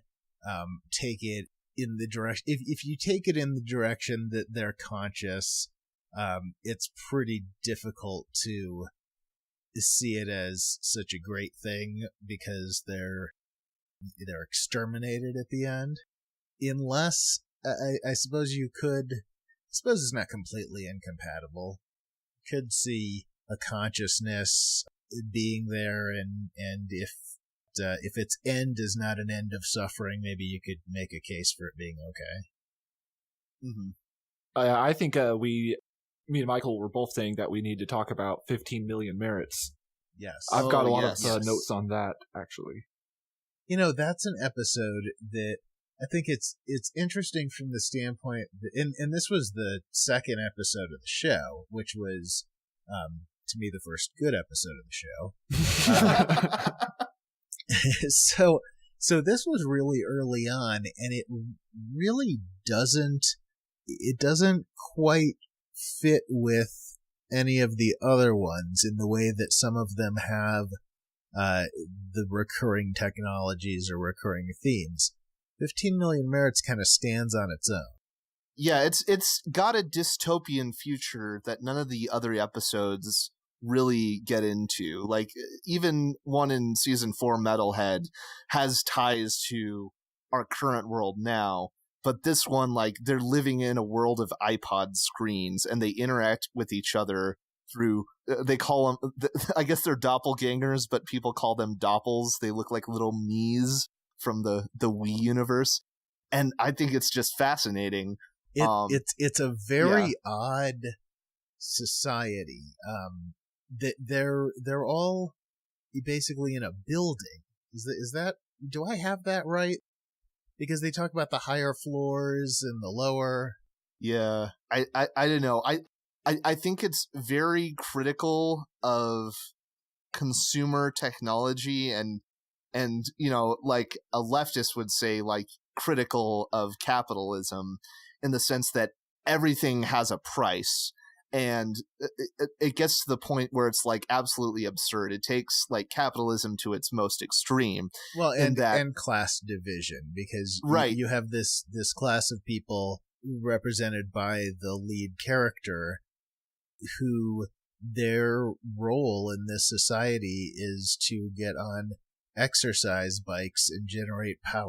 take it in the direction. If you take it in the direction that they're conscious, it's pretty difficult to see it as such a great thing because they're exterminated at the end. Unless I suppose you could. I suppose it's not completely incompatible. You could see a consciousness being there, and if its end is not an end of suffering, maybe you could make a case for it being okay. Mm-hmm. I think me and Michael were both saying that we need to talk about 15 million merits. Yes. I've got a lot yes. of notes on that, actually. You know, that's an episode that I think it's interesting from the standpoint that, and this was the second episode of the show, which was, to me, the first good episode of the show. So this was really early on, and it really doesn't quite fit with any of the other ones in the way that some of them have the recurring technologies or recurring themes. 15 Million Merits kind of stands on its own. Yeah, it's got a dystopian future that none of the other episodes really get into. Like, even one in season 4, Metalhead, has ties to our current world now. But this one, like, they're living in a world of iPod screens, and they interact with each other through, they call them, I guess they're doppelgangers, but people call them doppels. They look like little me's from the Wii universe. And I think it's just fascinating. It's a very odd society. That they're all basically in a building. Is that, do I have that right? Because they talk about the higher floors and the lower. Yeah, I don't know. I think it's very critical of consumer technology and you know, like a leftist would say, like, critical of capitalism in the sense that everything has a price. And it gets to the point where it's like absolutely absurd. It takes like capitalism to its most extreme. Well, and class division, because right. you have this class of people represented by the lead character who their role in this society is to get on exercise bikes and generate power.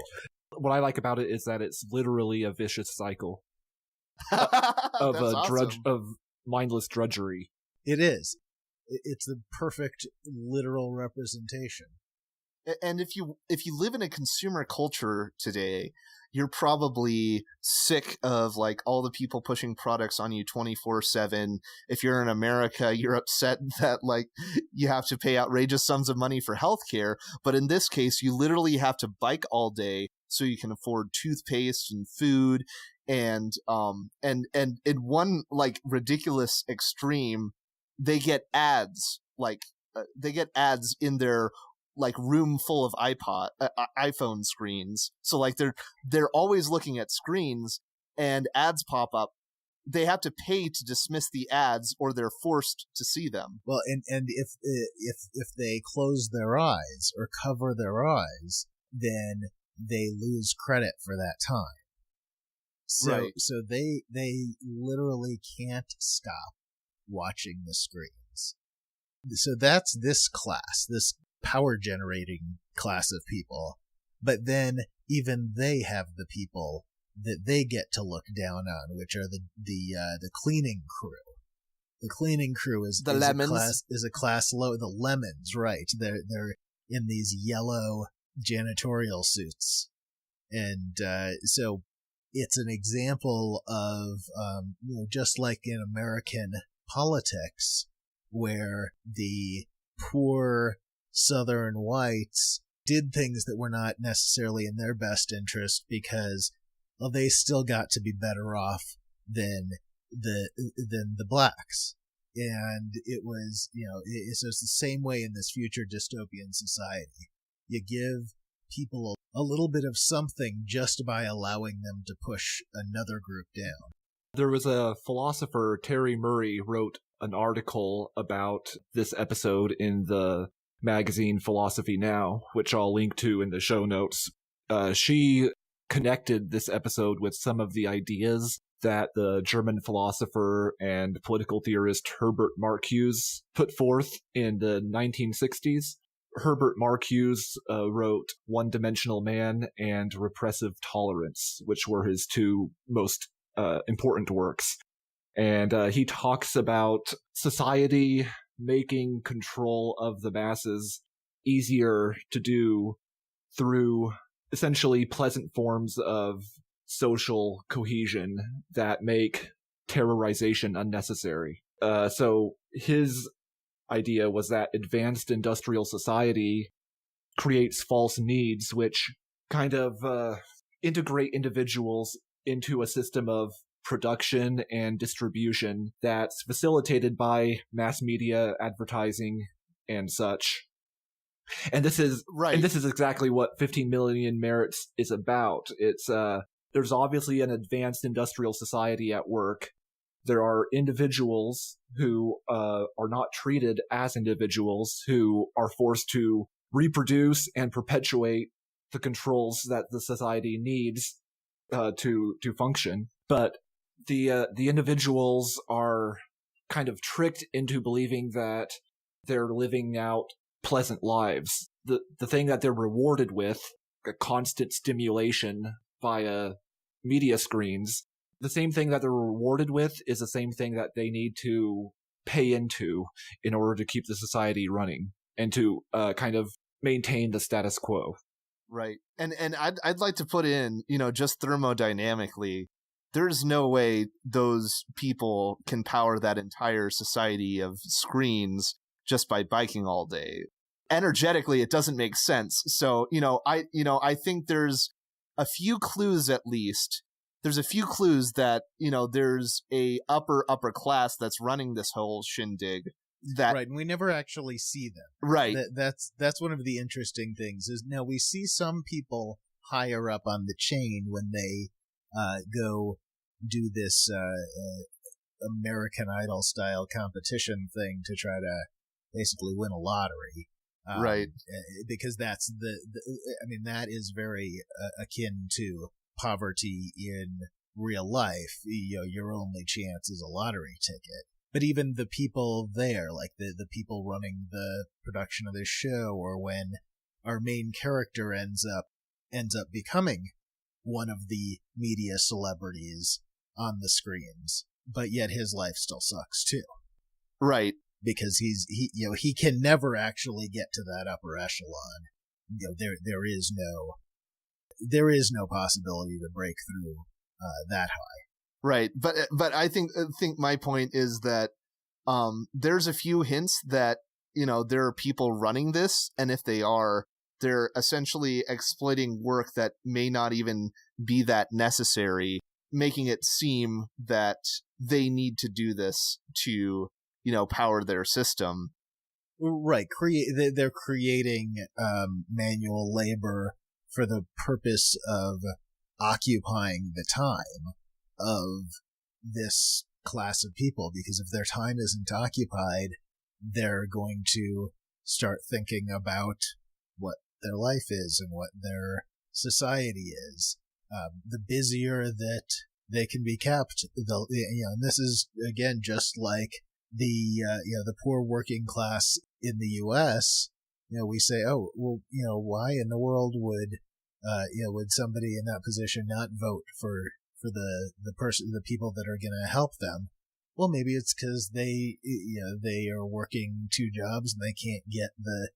What I like about it is that it's literally a vicious cycle of awesome. of mindless drudgery. It is. It's the perfect literal representation. And if you live in a consumer culture today, you're probably sick of like all the people pushing products on you 24/7. If you're in America, you're upset that like you have to pay outrageous sums of money for healthcare. But in this case, you literally have to bike all day so you can afford toothpaste and food. And in one like ridiculous extreme, they get ads in their like room full of iPhone screens. So like they're always looking at screens, and ads pop up. They have to pay to dismiss the ads, or they're forced to see them. Well, and if they close their eyes or cover their eyes, then they lose credit for that time. So Right. so they literally can't stop watching the screens. So that's this class, this power generating class of people. But then even they have the people that they get to look down on, which are the cleaning crew. The cleaning crew is The lemons. a class low. The lemons, right? They're in these yellow janitorial suits, and so it's an example of just like in American politics, where the poor Southern whites did things that were not necessarily in their best interest because, well, they still got to be better off than the blacks. And it was, so it's the same way in this future dystopian society. You give people a little bit of something just by allowing them to push another group down. There was a philosopher, Terry Murray, wrote an article about this episode in the magazine Philosophy Now, which I'll link to in the show notes. She connected this episode with some of the ideas that the German philosopher and political theorist Herbert Marcuse put forth in the 1960s. Herbert Marcuse wrote One-Dimensional Man and Repressive Tolerance, which were his two most important works. And he talks about society making control of the masses easier to do through essentially pleasant forms of social cohesion that make terrorization unnecessary. So his idea was that advanced industrial society creates false needs, which kind of integrate individuals into a system of production and distribution that's facilitated by mass media, advertising, and such. And this is Right. And this is exactly what 15 Million Merits is about. It's there's obviously an advanced industrial society at work. There are individuals who are not treated as individuals, who are forced to reproduce and perpetuate the controls that the society needs to function. But the individuals are kind of tricked into believing that they're living out pleasant lives. The thing that they're rewarded with, a constant stimulation via media screens, the same thing that they're rewarded with is the same thing that they need to pay into in order to keep the society running and to kind of maintain the status quo. Right. And I'd like to put in, just thermodynamically, there's no way those people can power that entire society of screens just by biking all day. Energetically, it doesn't make sense. So, I think there's a few clues at least. There's a few clues that, there's a upper class that's running this whole shindig. That Right, and we never actually see them. Right. That's one of the interesting things. Is now we see some people higher up on the chain when they go do this American Idol style competition thing to try to basically win a lottery. Right. Because that's that is very akin to poverty in real life. Your only chance is a lottery ticket. But even the people there, like the people running the production of this show, or when our main character ends up becoming one of the media celebrities on the screens, but yet his life still sucks too. Right. Because he can never actually get to that upper echelon there is no possibility to break through that high. Right, but I think my point is that there's a few hints that there are people running this, and if they are, they're essentially exploiting work that may not even be that necessary, making it seem that they need to do this to power their system. Right, they're creating manual labor for the purpose of occupying the time of this class of people, because if their time isn't occupied, they're going to start thinking about what their life is and what their society is. The busier that they can be kept, and this is again just like the poor working class in the U.S. We say, oh, well, why in the world would somebody in that position not vote for the people that are going to help them? Well, maybe it's because they are working 2 jobs and they can't get the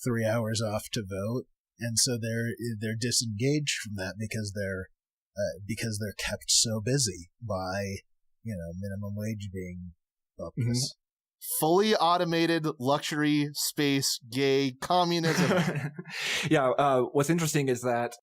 3 hours off to vote, and so they're disengaged from that because they're kept so busy by minimum wage being up this. Fully automated luxury space gay communism. Yeah, what's interesting is that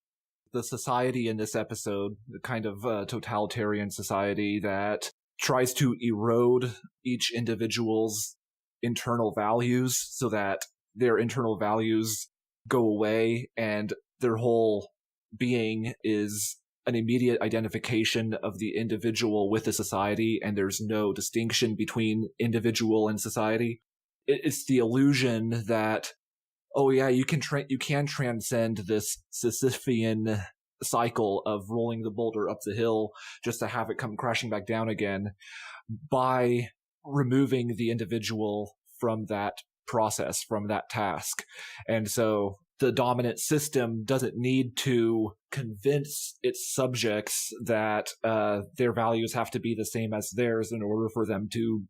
the society in this episode, the kind of totalitarian society that tries to erode each individual's internal values so that their internal values go away and their whole being is an immediate identification of the individual with the society, and there's no distinction between individual and society. It's the illusion that, oh yeah, you can transcend this Sisyphean cycle of rolling the boulder up the hill just to have it come crashing back down again by removing the individual from that process, from that task. And so the dominant system doesn't need to convince its subjects that their values have to be the same as theirs in order for them to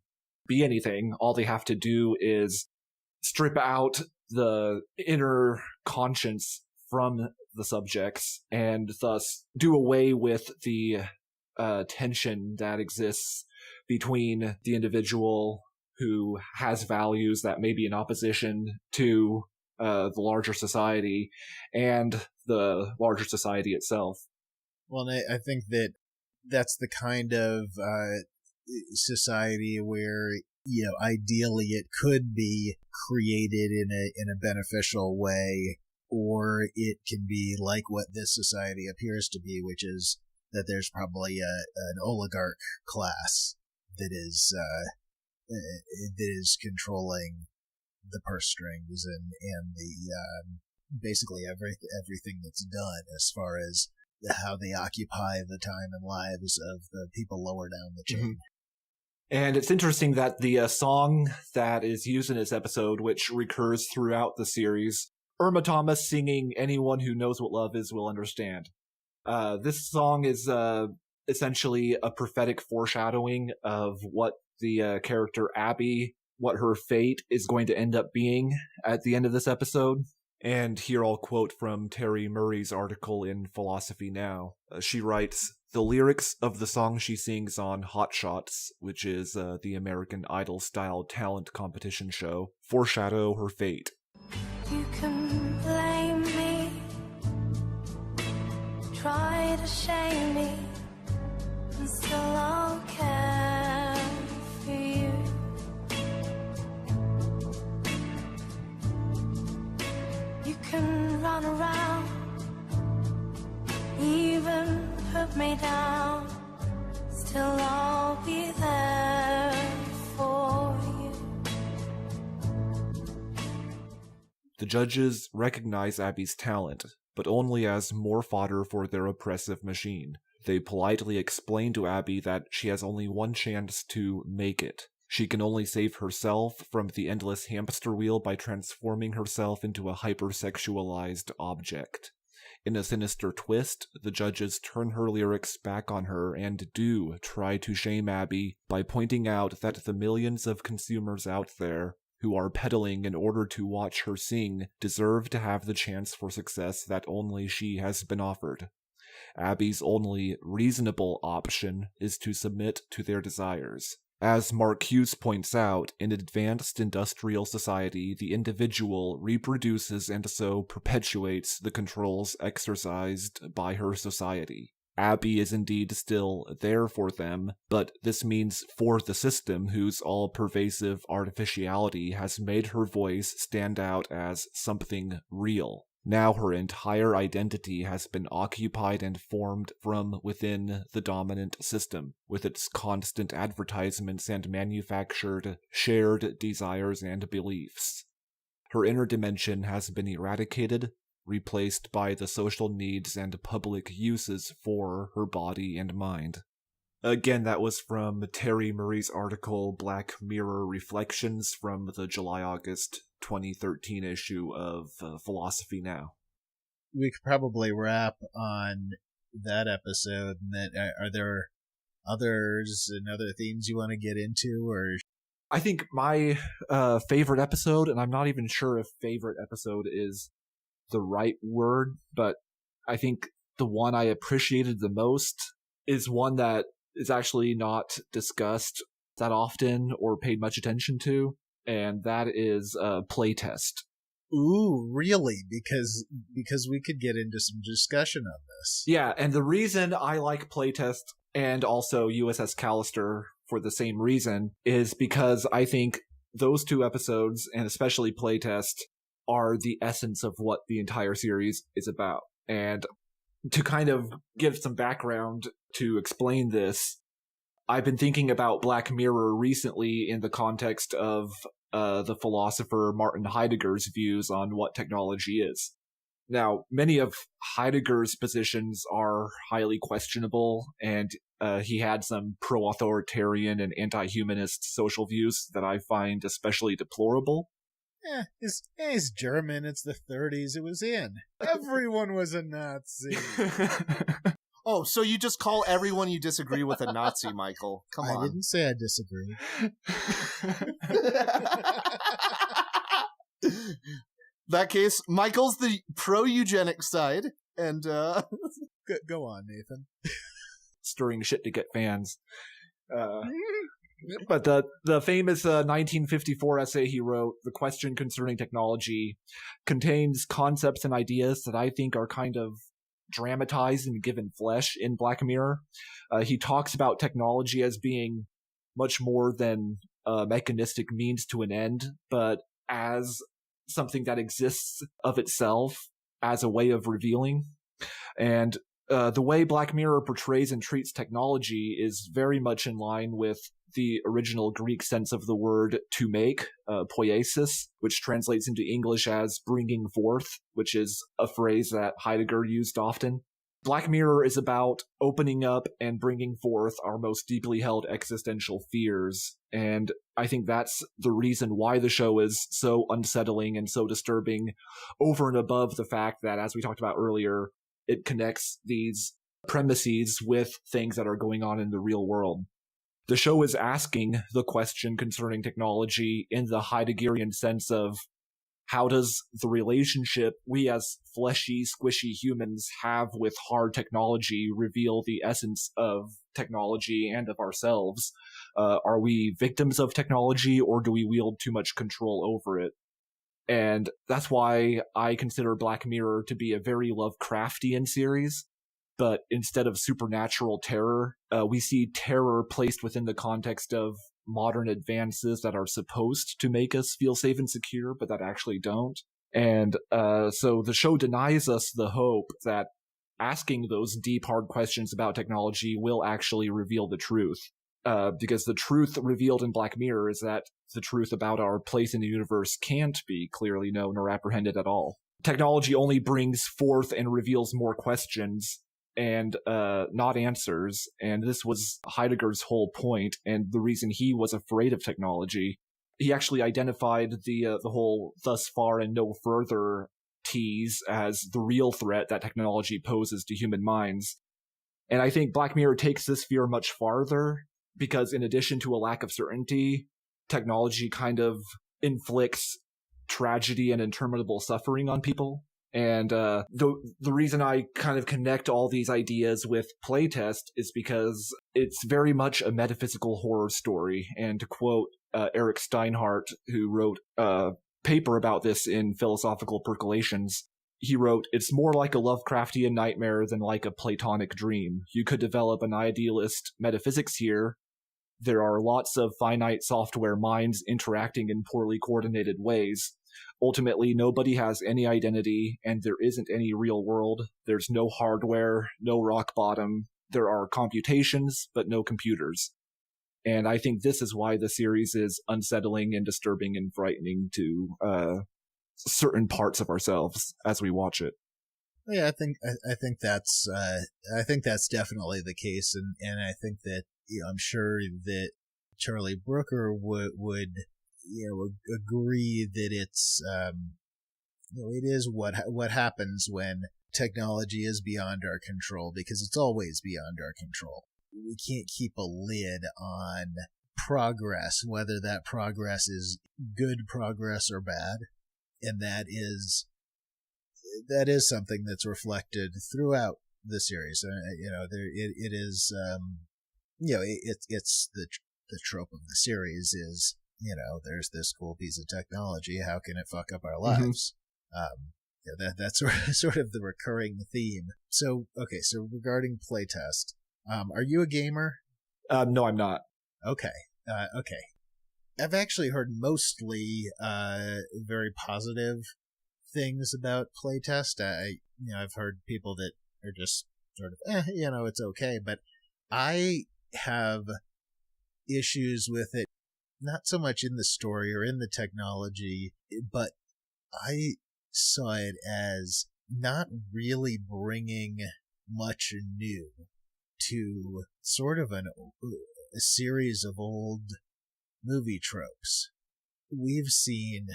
be anything. All they have to do is strip out the inner conscience from the subjects and thus do away with the tension that exists between the individual who has values that may be in opposition to the larger society and the larger society itself. Well, I think that's the kind of society where ideally it could be created in a beneficial way, or it can be like what this society appears to be, which is that there's probably an oligarch class that is controlling the purse strings and the basically everything that's done as far as how they occupy the time and lives of the people lower down the chain. Mm-hmm. And it's interesting that the song that is used in this episode, which recurs throughout the series, Irma Thomas singing "Anyone Who Knows What Love Is Will Understand." This song is essentially a prophetic foreshadowing of what the character Abby, what her fate is going to end up being at the end of this episode. And here I'll quote from Terry Murray's article in Philosophy Now. She writes, "The lyrics of the song she sings on Hot Shots, which is the American Idol-style talent competition show, foreshadow her fate." You can blame me, try to shame me, and still I'll care for you. You can run around, even put me down, still I'll be there for you. The judges recognize Abby's talent, but only as more fodder for their oppressive machine. They politely explain to Abby that she has only one chance to make it. She can only save herself from the endless hamster wheel by transforming herself into a hypersexualized object. In a sinister twist, the judges turn her lyrics back on her and do try to shame Abby by pointing out that the millions of consumers out there who are peddling in order to watch her sing deserve to have the chance for success that only she has been offered. Abby's only reasonable option is to submit to their desires. As Mark Hughes points out, in advanced industrial society, the individual reproduces and so perpetuates the controls exercised by her society. Abby is indeed still there for them, but this means for the system whose all-pervasive artificiality has made her voice stand out as something real. Now her entire identity has been occupied and formed from within the dominant system, with its constant advertisements and manufactured, shared desires and beliefs. Her inner dimension has been eradicated, replaced by the social needs and public uses for her body and mind. Again, that was from Terry Murray's article, Black Mirror Reflections, from the July-August 2013 issue of Philosophy Now. We could probably wrap on that episode. And then, are there others and other themes you want to get into, or? I think my favorite episode, and I'm not even sure if favorite episode is the right word, but I think the one I appreciated the most is one that is actually not discussed that often or paid much attention to, and that is playtest. Ooh, really? Because we could get into some discussion on this. Yeah, and the reason I like playtest and also USS Callister for the same reason is because I think those two episodes, and especially playtest, are the essence of what the entire series is about. And to kind of give some background to explain this, I've been thinking about Black Mirror recently in the context of the philosopher Martin Heidegger's views on what technology is. Now, many of Heidegger's positions are highly questionable, and he had some pro-authoritarian and anti-humanist social views that I find especially deplorable. He's German. It's the 30s. It was in. Everyone was a Nazi. Oh, so you just call everyone you disagree with a Nazi, Michael? Come on. I didn't say I disagree. That case, Michael's the pro-eugenic side, and Go on, Nathan. Stirring shit to get fans. But the famous 1954 essay he wrote, The Question Concerning Technology, contains concepts and ideas that I think are kind of dramatized and given flesh in Black Mirror. He talks about technology as being much more than a mechanistic means to an end, but as something that exists of itself as a way of revealing. And the way Black Mirror portrays and treats technology is very much in line with the original Greek sense of the word to make, poiesis, which translates into English as bringing forth, which is a phrase that Heidegger used often. Black Mirror is about opening up and bringing forth our most deeply held existential fears, and I think that's the reason why the show is so unsettling and so disturbing, over and above the fact that, as we talked about earlier, it connects these premises with things that are going on in the real world. The show is asking the question concerning technology in the Heideggerian sense of, how does the relationship we as fleshy, squishy humans have with hard technology reveal the essence of technology and of ourselves? Are we victims of technology, or do we wield too much control over it? And that's why I consider Black Mirror to be a very Lovecraftian series. But instead of supernatural terror, we see terror placed within the context of modern advances that are supposed to make us feel safe and secure, but that actually don't. And so the show denies us the hope that asking those deep, hard questions about technology will actually reveal the truth. Because the truth revealed in Black Mirror is that the truth about our place in the universe can't be clearly known or apprehended at all. Technology only brings forth and reveals more questions and not answers, and this was Heidegger's whole point, and the reason he was afraid of technology. He actually identified the whole thus far and no further tease as the real threat that technology poses to human minds. And I think Black Mirror takes this fear much farther, because in addition to a lack of certainty, technology kind of inflicts tragedy and interminable suffering on people. And the reason I kind of connect all these ideas with playtest is because it's very much a metaphysical horror story. And to quote Eric Steinhardt, who wrote a paper about this in Philosophical Percolations, he wrote, "It's more like a Lovecraftian nightmare than like a Platonic dream. You could develop an idealist metaphysics here. There are lots of finite software minds interacting in poorly coordinated ways. Ultimately, nobody has any identity, and there isn't any real world. There's no hardware, no rock bottom. There are computations, but no computers." And I think this is why the series is unsettling and disturbing and frightening to certain parts of ourselves as we watch it. Yeah, I think that's definitely the case, and I think that, you know, I'm sure that Charlie Brooker would agree that it's it is what happens when technology is beyond our control, because it's always beyond our control. We can't keep a lid on progress, whether that progress is good progress or bad, and that is something that's reflected throughout the series. It is it's the trope of the series is, there's this cool piece of technology, how can it fuck up our lives? That's sort of the recurring theme. So regarding playtest, are you a gamer? No, I'm not. Okay. I've actually heard mostly very positive things about playtest. I've heard people that are just sort of, it's okay, but I have issues with it, not so much in the story or in the technology, but I saw it as not really bringing much new to sort of a series of old movie tropes. We've seen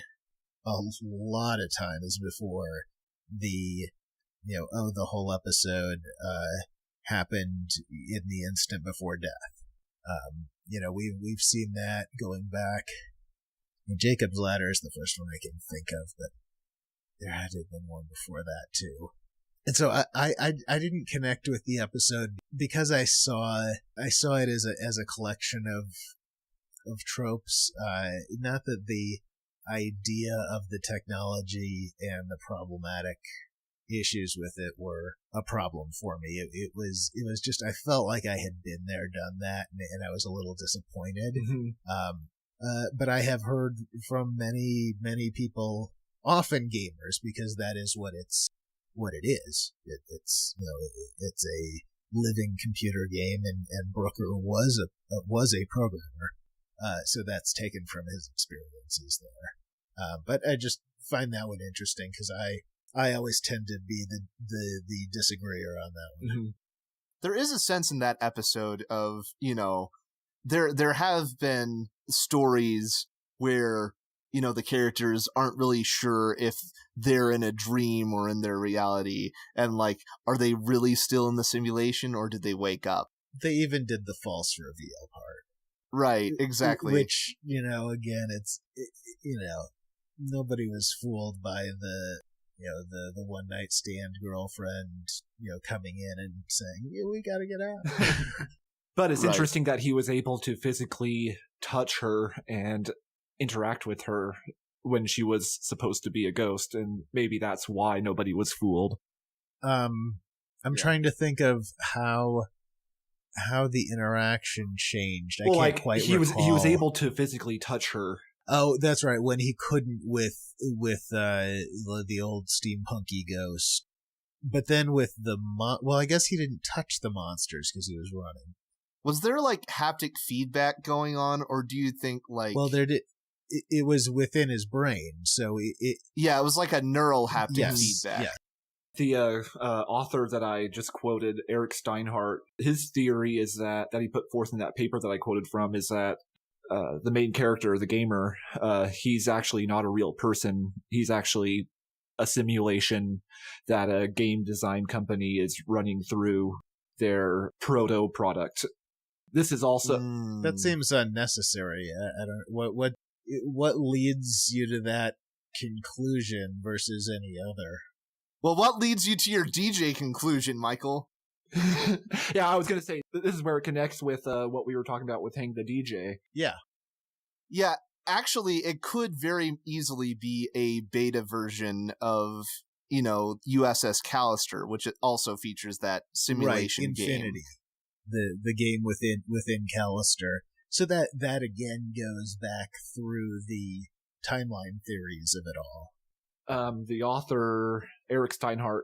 a lot of times before the whole episode happened in the instant before death. We've seen that going back. Jacob's Ladder is the first one I can think of, but there had to have been one before that too. And so I didn't connect with the episode because I saw it as a collection of tropes. Not that the idea of the technology and the problematic issues with it were a problem for me. It was just, I felt like I had been there, done that, and I was a little disappointed. Mm-hmm. But I have heard from many people, often gamers, because that is what it is. It's a living computer game, and Brooker was a programmer. So that's taken from his experiences there. But I just find that one interesting because I always tend to be the disagreeer on that one. Mm-hmm. There is a sense in that episode of, there have been stories where, the characters aren't really sure if they're in a dream or in their reality, and are they really still in the simulation or did they wake up? They even did the false reveal part. Right, exactly. Which, again, nobody was fooled by the one night stand girlfriend, coming in and saying, "Yeah, we gotta get out." But it's interesting that he was able to physically touch her and interact with her when she was supposed to be a ghost, and maybe that's why nobody was fooled. I'm trying to think of how the interaction changed. I can't quite recall. He was able to physically touch her. Oh, that's right. When he couldn't with the old steampunky ghost, but then with I guess he didn't touch the monsters because he was running. Was there haptic feedback going on, or do you think Well, there did. It was within his brain, so it was like a neural haptic feedback. Yeah. The author that I just quoted, Eric Steinhardt, his theory is that he put forth in that paper that I quoted from is that the main character, the gamer, he's actually not a real person. He's actually a simulation that a game design company is running through their proto product. This is also that seems unnecessary. I don't what what leads you to that conclusion versus any other? Well, what leads you to your DJ conclusion, Michael? Yeah, I was going to say, this is where it connects with what we were talking about with Hang the DJ. Yeah. Yeah, actually, it could very easily be a beta version of, USS Callister, which it also features that simulation game. Infinity, the game within Callister. So that again goes back through the timeline theories of it all. The author, Eric Steinhardt,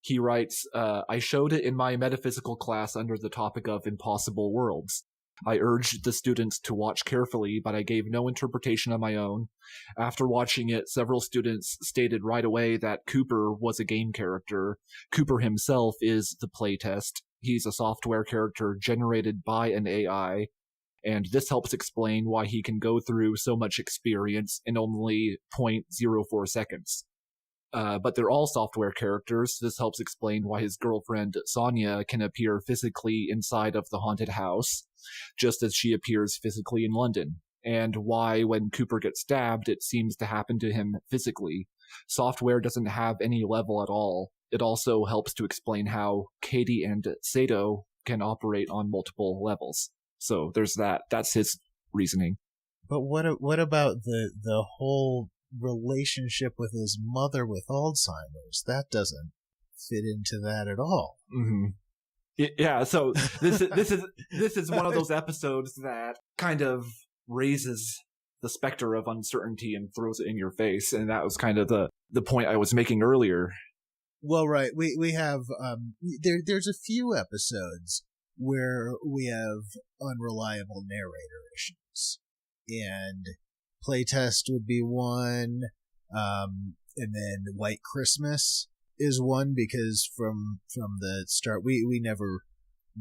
he writes, I showed it in my metaphysical class under the topic of impossible worlds. I urged the students to watch carefully, but I gave no interpretation of my own. After watching it, several students stated right away that Cooper was a game character. Cooper himself is the playtest. He's a software character generated by an AI, and this helps explain why he can go through so much experience in only 0.04 seconds. But they're all software characters. This helps explain why his girlfriend, Sonia, can appear physically inside of the haunted house, just as she appears physically in London, and why when Cooper gets stabbed, it seems to happen to him physically. Software doesn't have any level at all. It also helps to explain how Katie and Sato can operate on multiple levels. So there's that. That's his reasoning. But what about the whole relationship with his mother with Alzheimer's? That doesn't fit into that at all. Mm-hmm. Yeah, so this is one of those episodes that kind of raises the specter of uncertainty and throws it in your face, and that was kind of the point I was making earlier. Well, right, we have there's a few episodes where we have unreliable narrator issues, and Playtest would be one, and then White Christmas is one, because from the start we never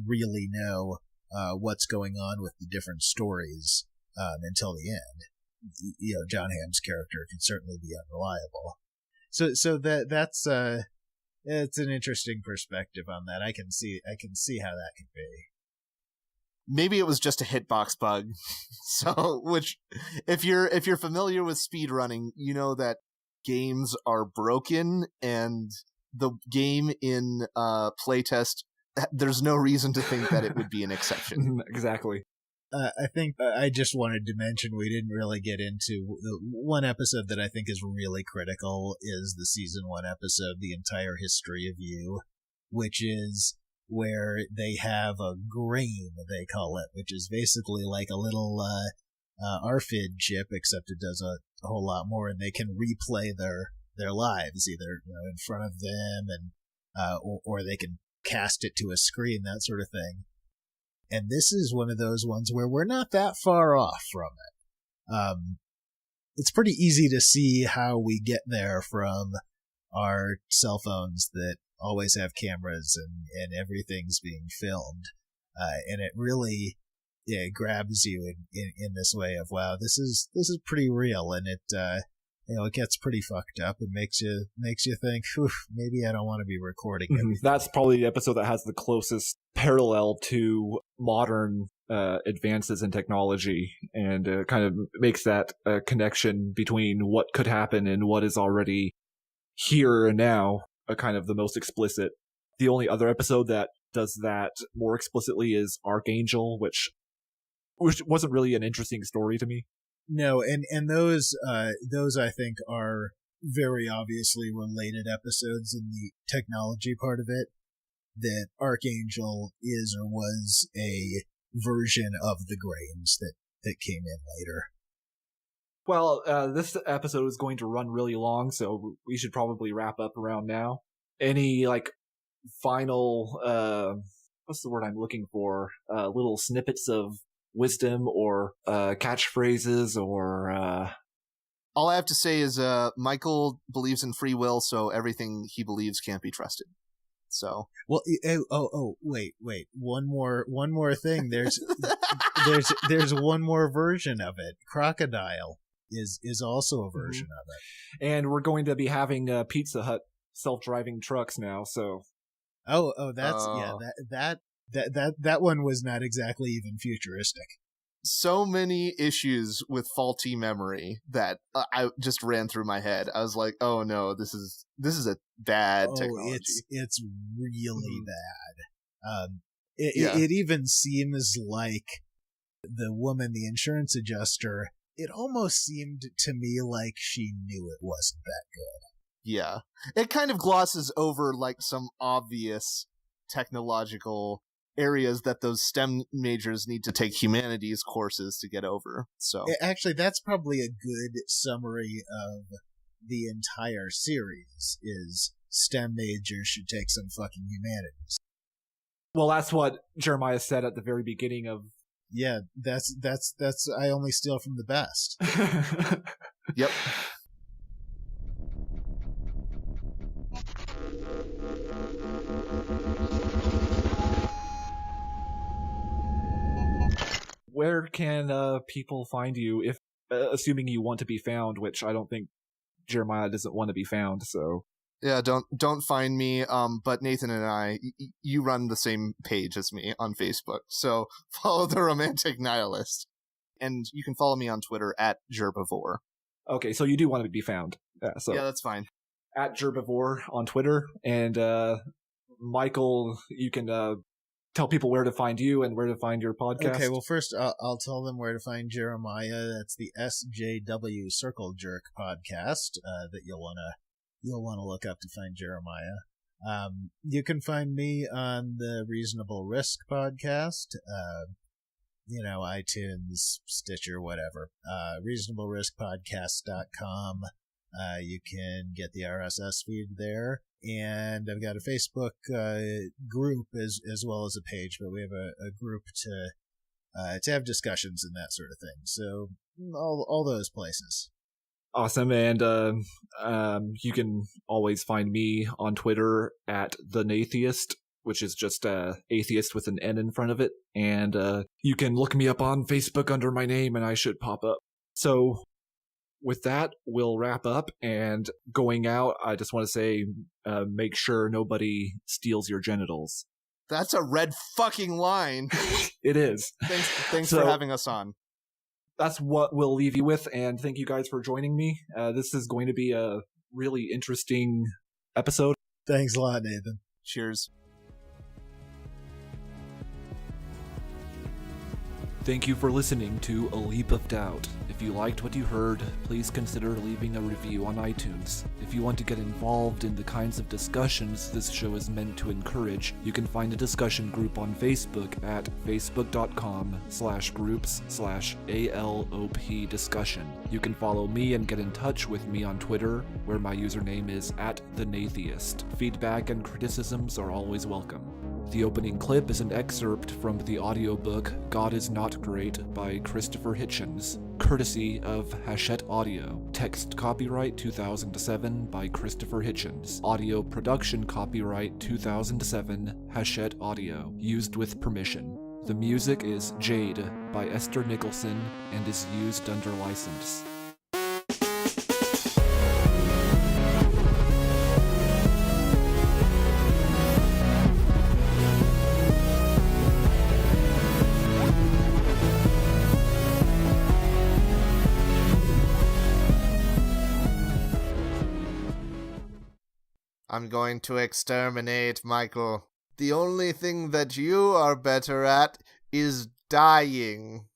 really know what's going on with the different stories until the end. John Hamm's character can certainly be unreliable. So that's it's an interesting perspective on that. I can see how that could be. Maybe it was just a hitbox bug. So, which, if you're familiar with speedrunning, you know that games are broken, and the game in playtest, there's no reason to think that it would be an exception. Exactly. I think I just wanted to mention we didn't really get into the one episode that I think is really critical is the season 1 episode, The Entire History of You, which is where they have a grain, they call it, which is basically like a little RFID chip, except it does a whole lot more, and they can replay their lives, either in front of them, and or they can cast it to a screen, that sort of thing. And this is one of those ones where we're not that far off from it. It's pretty easy to see how we get there from our cell phones that always have cameras and everything's being filmed. And it really grabs you in this way of, wow, this is pretty real, and it it gets pretty fucked up and makes you think, maybe I don't want to be recording it. That's probably the episode that has the closest parallel to modern advances in technology, and kind of makes that connection between what could happen and what is already here and now kind of the most explicit. The only other episode that does that more explicitly is Archangel, which wasn't really an interesting story to me. No, and those I think are very obviously related episodes in the technology part of it. That Archangel is or was a version of the grains that came in later. Well, this episode is going to run really long, so we should probably wrap up around now. Any final what's the word I'm looking for? Little snippets of wisdom or catchphrases or all I have to say is Michael believes in free will, so everything he believes can't be trusted. So wait, one more thing. There's one more version of it. Crocodile is also a version of it, and we're going to be having Pizza Hut self-driving trucks now. So that's that one was not exactly even futuristic. so many issues with faulty memory that I just ran through my head. I was like, oh no, this is a bad technology. It's really bad. Yeah. It even seems like the woman, the insurance adjuster, it almost seemed to me like she knew it wasn't that good. Yeah. It kind of glosses over like some obvious technological areas that those STEM majors need to take humanities courses to get over. So actually, that's probably a good summary of the entire series, is STEM majors should take some fucking humanities. Well, that's what Jeremiah said at the very beginning of... Yeah, that's I only steal from the best. Yep. Where can people find you, if assuming you want to be found, which I don't think Jeremiah doesn't want to be found, so... Yeah, don't find me. But Nathan and I, you run the same page as me on Facebook, so follow the Romantic Nihilist, and you can follow me on Twitter at Gerbivore. Okay, so you do want to be found. Yeah, that's fine. At Gerbivore on Twitter, and Michael, you can tell people where to find you and where to find your podcast. Okay, well, first I'll tell them where to find Jeremiah. That's the SJW Circle Jerk podcast that you'll want to look up to find Jeremiah. You can find me on the Reasonable Risk podcast, iTunes, Stitcher, whatever. ReasonableRiskPodcast.com. You can get the RSS feed there. And I've got a Facebook group as well as a page, but we have a group to have discussions and that sort of thing. So all those places. Awesome, and you can always find me on Twitter at the Natheist, which is just atheist with an N in front of it, and you can look me up on Facebook under my name, and I should pop up. So with that, we'll wrap up, and going out, I just want to say, make sure nobody steals your genitals. That's a red fucking line. It is. Thanks for having us on. That's what we'll leave you with, and thank you guys for joining me. This is going to be a really interesting episode. Thanks a lot, Nathan. Cheers. Thank you for listening to A Leap of Doubt. If you liked what you heard, please consider leaving a review on iTunes. If you want to get involved in the kinds of discussions this show is meant to encourage, you can find a discussion group on Facebook at facebook.com/groups/ALOP discussion. You can follow me and get in touch with me on Twitter, where my username is @thenatheist. Feedback and criticisms are always welcome. The opening clip is an excerpt from the audiobook God Is Not Great by Christopher Hitchens, courtesy of Hachette Audio. Text copyright 2007 by Christopher Hitchens. Audio production copyright 2007 Hachette Audio. Used with permission. The music is Jade by Esther Nicholson and is used under license. I'm going to exterminate Michael. The only thing that you are better at is dying.